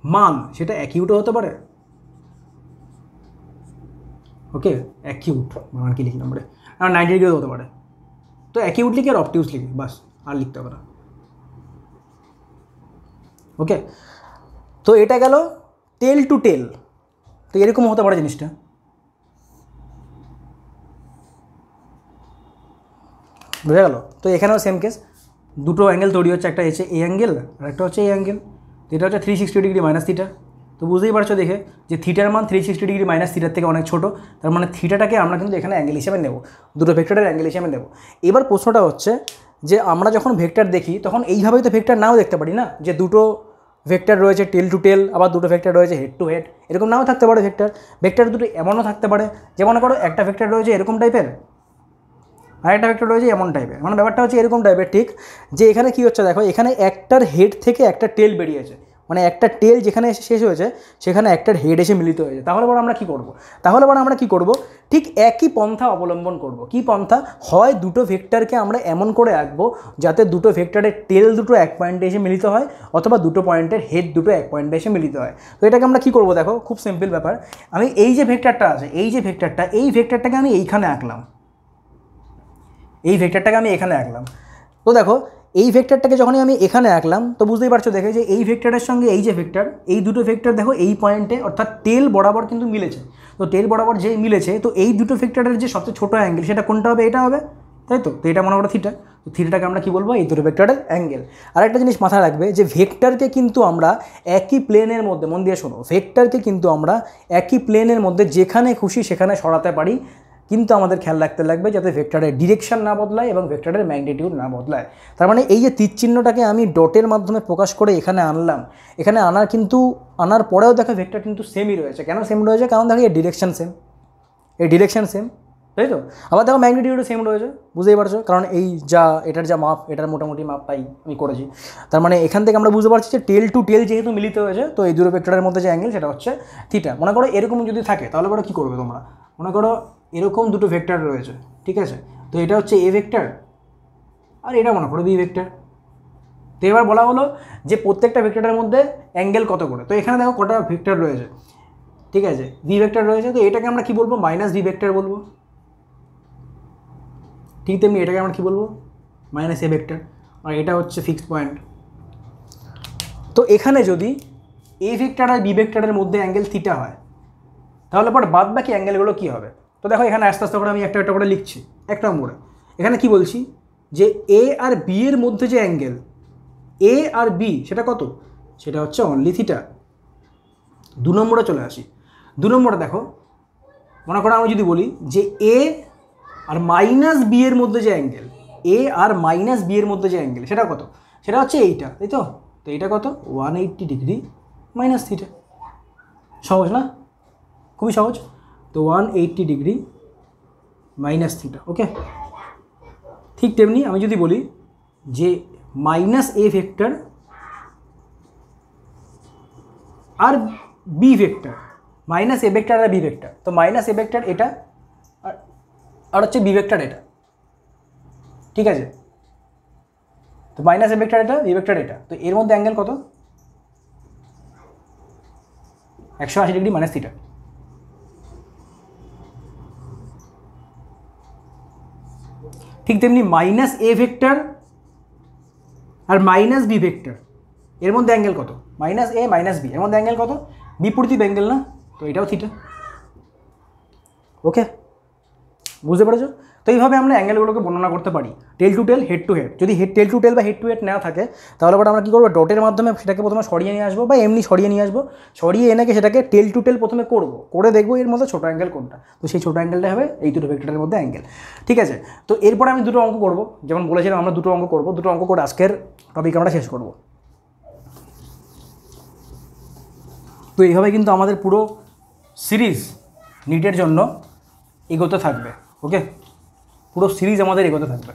মান সেটা অ্যাকিউটও হতে পারে। ওকে, অ্যাকিউট মান কি লিখলাম রে, আর 90 ডিগ্রিও হতে পারে। তো অ্যাকিউট লিখি আর অবটিউজ লিখি, বাস, আর লিখতে হবে না। ওকে, তো এটা গেল টেল টু টেল। তো এরকম হতে পারে জিনিসটা। বোঝা গেল? তো এখানেও সেম কেস, দুটো অ্যাঙ্গেল তৈরি হচ্ছে, একটা হচ্ছে এই অ্যাঙ্গেল আর একটা হচ্ছে এই অ্যাঙ্গেল। তো এটা হচ্ছে 360 ডিগ্রি মাইনাস থিটা। তো বুঝতেই পারছো দেখে যে থিটার মান 360 ডিগ্রি মাইনাস থিটার থেকে অনেক ছোটো, তার মানে থিটাটাকে আমরা কিন্তু এখানে অ্যাঙ্গেল হিসেবে নেব, দুটো ভেক্টরের অ্যাঙ্গেল হিসেবে নেব। এবার প্রশ্নটা হচ্ছে যে আমরা যখন ভেক্টর দেখি তখন এইভাবেই তো ভেক্টর নাও দেখতে পারি না, যে দুটো ভেক্টর রয়েছে টেল টু টেল, আবার দুটো ভেক্টর রয়েছে হেড টু হেড, এরকম নাও থাকতে পারে ভেক্টর দুটো এমনও থাকতে পারে যে মনে করো একটা ভেক্টর রয়েছে এরকম টাইপের, আরেকটা ভেক্টর রয়েছে এমন টাইপের। মানে ব্যাপারটা হচ্ছে এরকম টাইপের ঠিক, যে এখানে কী হচ্ছে দেখো, এখানে একটার হেড থেকে একটা টেল বেরিয়েছে, মানে একটা টেল যেখানে এসে শেষ হয়েছে সেখানে একটার হেড এসে মিলিত হয়েছে। তাহলে এবার আমরা কী করব? ঠিক একই পন্থা অবলম্বন করব। কি পন্থা? হয় দুটো ভেক্টরকে আমরা এমন করে আঁকবো যাতে দুটো ভেক্টরের টেল দুটো এক পয়েন্টে এসে মিলিত হয়, অথবা দুটো পয়েন্টের হেড দুটো এক পয়েন্টে এসে মিলিত হয়। তো এটাকে আমরা কী করবো? দেখো খুব সিম্পল ব্যাপার, আমি এই যে ভেক্টরটা আছে, এই ভেক্টরটাকে আমি এইখানে আঁকলাম, এই ভেক্টরটাকে আমি এখানে আঁকলাম। তো দেখো এই ভেক্টরটাকে যখনই আমি এখানে আঁকলাম তো বুঝতেই পারছো দেখে যে এই ভেক্টরের সঙ্গে এই যে ভেক্টর, এই দুটো ভেক্টর দেখো এই পয়েন্টে অর্থাৎ টেল বরাবর কিন্তু মিলেছে। তো টেল বরাবর যেই মিলেছে, তো এই দুটো ভেক্টরের যে সবচেয়ে ছোটো অ্যাঙ্গেল সেটা কোনটা হবে? এটা হবে, তাই তো? তো এটা মনে করো থিটা। তো থিটাটাকে আমরা কী বলবো? এই দুটো ভেক্টরের অ্যাঙ্গেল। আর একটা জিনিস মাথায় রাখবে যে ভেক্টরকে কিন্তু আমরা একই প্লেনের মধ্যে, মন দিয়ে শোনো, ভেক্টরকে কিন্তু আমরা একই প্লেনের মধ্যে যেখানে খুশি সেখানে সরাতে পারি, কিন্তু আমাদের খেয়াল রাখতে লাগবে যাতে ভেক্টরের ডিরেকশন না বদলায় এবং ভেক্টরের ম্যাগনিটিউড না বদলায়। তার মানে এই যে তীর চিহ্নটাকে আমি ডটের মাধ্যমে প্রকাশ করে এখানে আনলাম, এখানে আনার পরেও দেখো ভেক্টর কিন্তু সেমই রয়েছে। কেন সেম রয়েছে? কারণ দেখো এই ডিরেকশন সেম, তাই তো? আবার দেখো ম্যাগনিটিউডও সেম রয়েছে, বুঝতেই পারছো, কারণ এটার যা মাপ, এটার মোটামুটি মাপ পাই আমি করেছি। তার মানে এখান থেকে আমরা বুঝতে পারছি যে টেল টু টেল যেহেতু মিলিত হয়েছে, তো এই দুটো ভেক্টরের মধ্যে যে অ্যাঙ্গেল সেটা হচ্ছে থিটা। মনে করো এরকম যদি থাকে তাহলে পরে কী করবে তোমরা? মনে করো এরকম দুটো ভেক্টর রয়েছে, ঠিক আছে, তো এটা হচ্ছে এ ভেক্টর আর এটা মনে করো বি ভেক্টর। তো এবার বলা হলো যে প্রত্যেকটা ভেক্টরের মধ্যে অ্যাঙ্গেল কত করে। তো এখানে দেখো কটা ভেক্টর রয়েছে, ঠিক আছে, ভি ভেক্টর রয়েছে, তো এটাকে আমরা কী বলবো? মাইনাস ভি ভেক্টর বলবো। ঠিক তেমনি এটাকে আমরা কী বলবো? Minus A vector. আর এটা হচ্ছে ফিক্সড পয়েন্ট। তো এখানে যদি এ ভেক্টর আর বি ভেক্টরের মধ্যে অ্যাঙ্গেল থিটা হয় তাহলে পর বাদ বাকি অ্যাঙ্গেলগুলো কী হবে? তো দেখো এখানে আস্তে আস্তে করে আমি একটা করে লিখছি, এক নম্বরে এখানে কি বলছি যে এ আর বি এর মধ্যে যে অ্যাঙ্গেল এ আর বি সেটা কত? সেটা হচ্ছে অনলি থিটা। 2 নম্বরে চলে আসি। 2 নম্বরে দেখো, মনে করো আমি যদি বলি যে এ আর মাইনাস বি এর মধ্যে যে অ্যাঙ্গেল, এ আর মাইনাস বি এর মধ্যে যে অ্যাঙ্গেল সেটা কত, সেটা হচ্ছে এইটা, তাই তো? তো এইটা কত, 180 ডিগ্রি মাইনাস থিটা। সহজ না? খুবই সহজ। তো 180 ডিগ্রি মাইনাস থিটা। ওকে, ঠিক তেমনি আমি যদি বলি যে মাইনাস এ ভেক্টর আর B vector, minus A vector আর বি ভেক্টর, তো মাইনাস এ ভেক্টর এটা আর হচ্ছে বি ভেক্টর এটা, ঠিক আছে? তো মাইনাস এ ভেক্টর এটা, বি ভেক্টর এটা, তো এর মধ্যে অ্যাঙ্গেল কত, 180 ডিগ্রি মাইনাস থিটা। ঠিক তেমনি মাইনাস এ ভেক্টর আর মাইনাস বি ভেক্টর এর মধ্যে অ্যাঙ্গেল কত, মাইনাস এ মাইনাস বি এর মধ্যে অ্যাঙ্গেল কত, বিপরীত অ্যাঙ্গেল না? তো এটাও থিটা। ওকে, বুঝতে পেরেছো? তো এইভাবে আমরা অ্যাঙ্গেলগুলোকে বর্ণনা করতে পারি, tail to tail, head to head. যদি টেল টু টেল বা হেড টু হেড না থাকে তাহলে পরে আমরা কী করবো, ডটের মাধ্যমে সেটাকে প্রথমে সরিয়ে নিয়ে আসবো বা এমনি সরিয়ে নিয়ে আসবো, সরিয়ে এনে সেটাকে টেল টু টেল প্রথমে করবো, করে দেখবো এর মধ্যে ছোটো অ্যাঙ্গেল কোনটা, তো সেই ছোটো অ্যাঙ্গেলটা হবে এই দুটো ভেক্টরের মধ্যে অ্যাঙ্গেল। ঠিক আছে, তো এরপরে আমি দুটো অঙ্ক করবো, যেমন বলেছিলাম আমরা দুটো অঙ্ক করবো, দুটো অঙ্ক করে আজকের টপিক আমরা শেষ করবো। তো এইভাবে কিন্তু আমাদের পুরো সিরিজ নিটের জন্য এগোতে থাকবে। ওকে, পুরো সিরিজ আমাদের এগোতে থাকবে।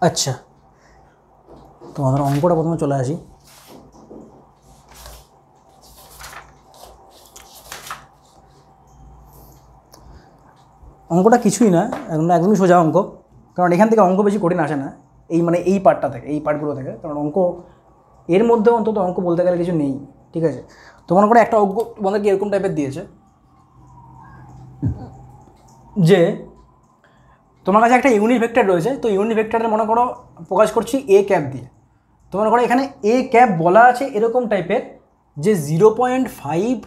আচ্ছা, তোমাদের অঙ্কটা প্রথমে চলে আসি। অঙ্কটা কিছুই না, একদমই সোজা অঙ্ক, কারণ এখান থেকে অঙ্ক বেশি কঠিন আসে না, এই মানে এই পার্টটা থেকে, এই পার্টগুলো থেকে, কারণ অঙ্ক এর মধ্যে অন্তত অঙ্ক বলতে গেলে কিছু নেই। ঠিক আছে, তো মনে করে একটা অঙ্ক তোমাদেরকে এরকম টাইপের দিয়েছে যে তোমার কাছে একটা ইউনিট ভেক্টর রয়েছে, তো ইউনিট ভেক্টরের মনে করো প্রকাশ করছি এ ক্যাপ দিয়ে। তো মনে করো এখানে এ ক্যাপ বলা আছে এরকম টাইপের যে 0.5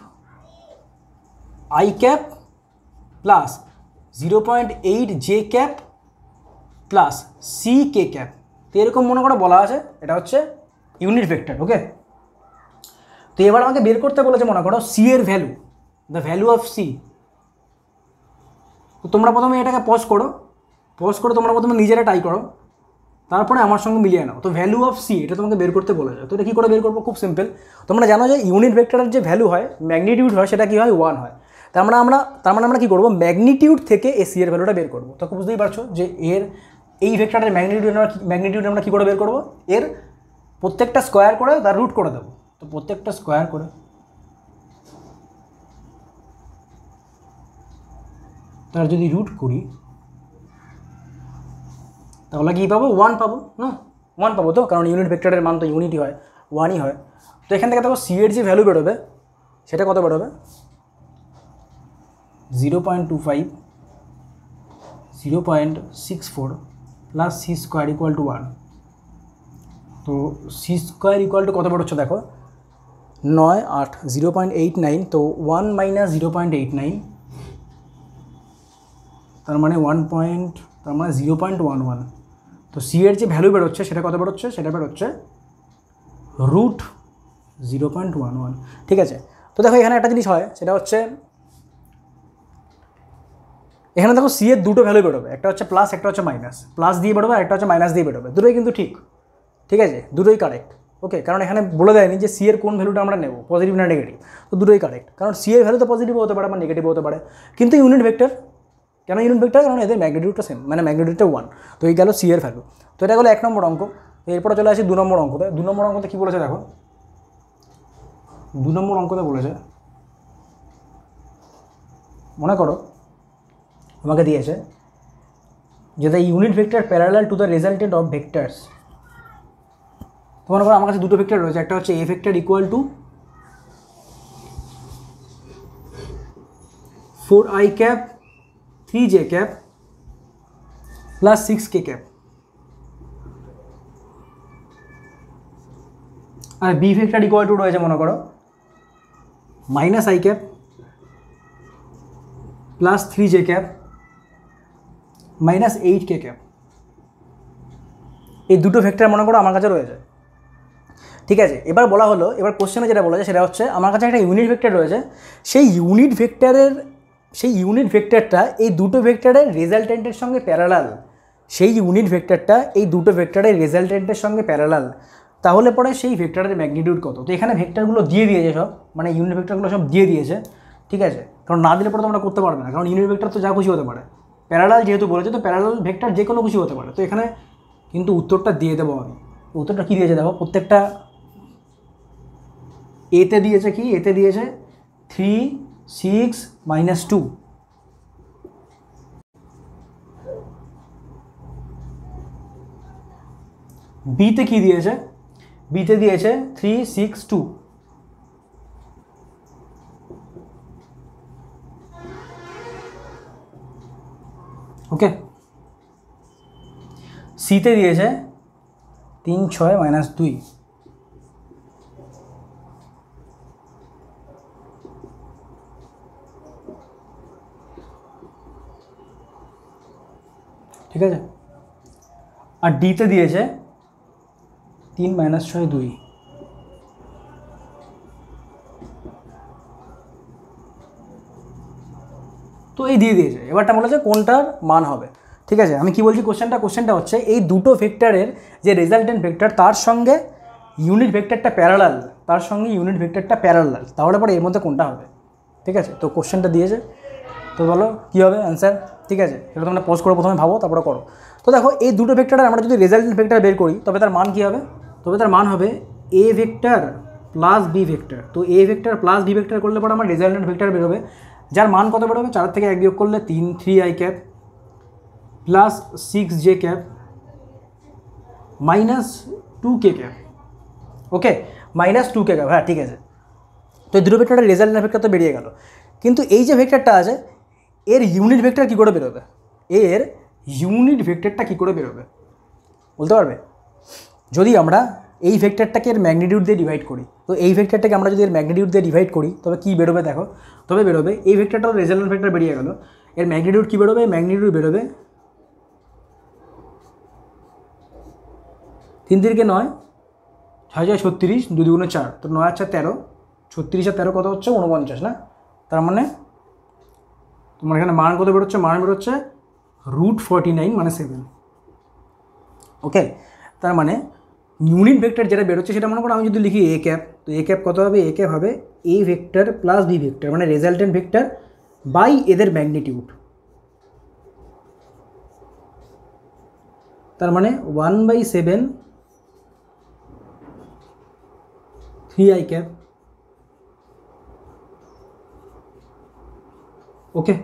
I cap plus 0.8 J cap plus C K cap, তো এরকম মনে করো বলা আছে, এটা হচ্ছে ইউনিট ভেক্টর। ওকে, তো এবার আমাকে বের করতে বলেছে মনে করো সি এর value, the value of C. তো তোমরা প্রথমে এটাকে পজ করো তোমরা প্রথমে নিজেরা ট্রাই করো, তারপরে আমার সঙ্গে মিলিয়ে নাও। তো ভ্যালু অফ সি এটা তোমাকে বের করতে বলেছে, তো এটা কী করে বের করবো, খুব সিম্পল। তোমরা জানো যে ইউনিট ভেক্টরের যে ভ্যালু হয়, ম্যাগনিটিউড হয়, সেটা কী হয়, 1 হয়। তার মানে আমরা কী করবো, ম্যাগনিটিউড থেকে এ সি এর ভ্যালুটা বের করবো। তো বুঝতেই পারছো যে এর এই ভেক্টরের ম্যাগনিটিউড আমরা কী করে বের করবো, এর প্রত্যেকটা স্কোয়ার করে তার রুট করে দেবো। তো প্রত্যেকটা স্কোয়ার করে তার যদি রুট করি তাহলে কী পাবো, 1 পাবো না, 1 পাবো। তো কারণ ইউনিট ভেক্টরের মান তো ইউনিটই হয়, 1ই হয়। তো এখান থেকে দেখো সি এর যে ভ্যালু বেরোবে সেটা কত বেরোবে, 0.25 0.64 plus C square equal to 1। তো সি স্কোয়ার ইকুয়াল টু কত বেরোচ্ছে দেখো, 9 8 0.89, তো 1 মাইনাস 0.89 তার মানে 0.11। তো সি এর যে ভ্যালু বেরোচ্ছে সেটা কত বেরোচ্ছে, সেটা বেরোচ্ছে রুট 0.11। ঠিক আছে, তো দেখো এখানে একটা জিনিস হয়, সেটা হচ্ছে এখানে দেখো সি এর দুটো ভ্যালু বেরোবে, একটা হচ্ছে প্লাস, একটা হচ্ছে মাইনাস। প্লাস দিয়ে বেরোবে, একটা হচ্ছে মাইনাস দিয়ে বেরোবে, দুটোই কিন্তু ঠিক আছে, দুটোই কারেক্ট। ওকে, কারণ এখানে বলে দেয়নি যে সি এর কোন ভ্যালুটা আমরা নেব, পজিটিভ না নেগেটিভ, তো দুটোই কারেক্ট। কারণ সি এর ভ্যালু তো পজিটিভ হতে পারে বা নেগেটিভ হতে পারে, কিন্তু ইউনিট ভেক্টর, কেন ইউনিট ভেক্টর, কারণ এদের ম্যাগনিটিউডটা সেম, মানে ম্যাগনিটিউডটা 1। তো এই গেল সি এর ভ্যালু। তো এটা গেলো 1 নম্বর অঙ্ক। এরপরে চলে আসি 2 নম্বর অঙ্কতে। 2 নম্বর অঙ্কতে কী বলেছে দেখো, 2 নম্বর অঙ্কতে বলেছে, মনে করো আমাকে দিয়েছে যে the unit vector parallel to the resultant of vectors. তো মনে করো আমার কাছে দুটো ভেক্টর রয়েছে, একটা হচ্ছে A vector equal to 4i cap 3j cap plus 6k cap, আর বি ভেক্টর ইকুয়াল টু রয়েছে মনে করো minus I cap plus 3j cap minus 8k cap। এই দুটো ভেক্টর মনে করো আমার কাছে রয়েছে, ঠিক আছে। এবার বলা হলো, এবার কোশ্চেনে যেটা বলা যায় সেটা হচ্ছে আমার কাছে একটা ইউনিট ভেক্টর রয়েছে, সেই ইউনিট ভেক্টরটা এই দুটো ভেক্টরের রেজাল্টেন্টের সঙ্গে প্যারালাল, সেই ইউনিট ভেক্টরটা এই দুটো ভেক্টরের রেজাল্টেন্টের সঙ্গে প্যারালাল, তাহলে পরে সেই ভেক্টরের ম্যাগনিটিউড কত। তো এখানে ভেক্টরগুলো দিয়ে দিয়েছে সব, মানে ইউনিট ভেক্টরগুলো সব দিয়ে দিয়েছে, ঠিক আছে। কারণ না দিলে পরে তোমরা করতে পারবে না, কারণ ইউনিট ভেক্টর তো যা খুশি হতে পারে, প্যারালাল যেহেতু বলেছে তো প্যারালাল ভেক্টর যে কোনো খুশি হতে পারে। তো এখানে কিন্তু উত্তরটা দিয়ে দেবো আমি। উত্তরটা কী দিয়েছে দেখো, প্রত্যেকটা এতে দিয়েছে কি, এতে দিয়েছে 3, 6, -2, বিতে কি দিয়েছে, বিতে দিয়েছে 3, 6, 2, ওকে। সিতে দিয়েছে 3, 6, -2, ঠিক আছে। আর ডিতে দিয়েছে 3, -6, 2। তো এই দিয়ে দিয়েছে, এবারটা বলেছে কোনটার মান হবে, ঠিক আছে। আমি কি বলছি কোশ্চেনটা হচ্ছে এই দুটো ভেক্টরের যে রেজাল্টেন্ট ভেক্টর তার সঙ্গে ইউনিট ভেক্টরটা প্যারালাল, তাহলে পরে এর মধ্যে কোনটা হবে, ঠিক আছে। তো কোশ্চেনটা দিয়েছে, তো বলো কী হবে অ্যান্সার, ঠিক আছে। এটা তোমরা পজ করে প্রথমে ভাবো, তারপরে করো। তো দেখো এই দুটো ভেক্টরের আমরা যদি রেজাল্টেন্ট ভেক্টর বের করি তবে তার মান কী হবে, A vector plus B vector. তো A vector plus B vector করলে পরে আমার রেজাল্টেন্ট ভেক্টর বেরোবে, যার মান কত বেরোবে, 4 থেকে 1 বিয়োগ করলে 3i cap plus 6j cap minus 2k cap, ওকে, মাইনাস 2k cap, হ্যাঁ ঠিক আছে। তো এই দুটো ভেক্টরের রেজাল্টেন্ট ভেক্টর তো বেরিয়ে গেল, কিন্তু এই যে ভেক্টরটা আছে এর ইউনিট ভেক্টর কী করে বেরোবে, বলতে পারবে? যদি আমরা এই ভেক্টরটাকে এর ম্যাগনিটিউড দিয়ে ডিভাইড করি, তো এই ভেক্টরটাকে আমরা যদি এর ম্যাগনিটিউড দিয়ে ডিভাইড করি তবে কী বেরোবে দেখো, তবে বেরোবে এই ভেক্টরটাও রেজাল্টেন্ট ভেক্টর বেরিয়ে গেল, এর ম্যাগনিটিউড কী বেরোবে, ম্যাগনিটিউড বেরোবে 3 3 9, 6 36, 2 2 4, তো 9 4 13, 36 আর 13 কত হচ্ছে 49 না। তার মানে তোমার এখানে মান কত বেরোচ্ছে, মান বেরোচ্ছে √49 মানে 7, ওকে। তার মানে ইউনিট ভেক্টর যেটা বেরোচ্ছে সেটা মনে করো আমি যদি লিখি এ ক্যাপ, তো এ ক্যাপ কত হবে, এ ক্যাপ হবে A vector plus B vector মানে রেজাল্টেন্ট ভেক্টর বাই এদের ম্যাগনিটিউড, তার মানে 1/7 3i cap, ওকে,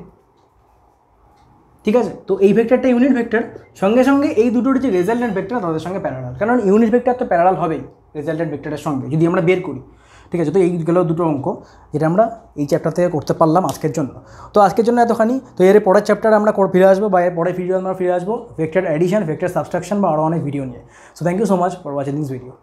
ঠিক আছে। তো এই ভেক্টরটা ইউনিট ভেক্টর, সঙ্গে সঙ্গে এই দুটোর যে রেজাল্টেন্ট ভেক্টর তাদের সঙ্গে প্যারালাল, কারণ ইউনিট ভেক্টর তো প্যারালাল হবেই রেজাল্টেন্ট ভেক্টরের সঙ্গে যদি আমরা বের করি, ঠিক আছে। তো এই গেল দুটো অঙ্ক যেটা আমরা এই চ্যাপ্টার থেকে করতে পারলাম আজকের জন্য। তো আজকের জন্য এতখানি। তো এর পরের চ্যাপ্টারে আমরা ফিরে আসবো, বা এর পরের ভিডিও আমরা ফিরে আসবো ভেক্টর অ্যাডিশন, ভেক্টর সাবস্ট্রাকশন বা আরও অনেক ভিডিও নিয়ে। So thank you so much for watching this video.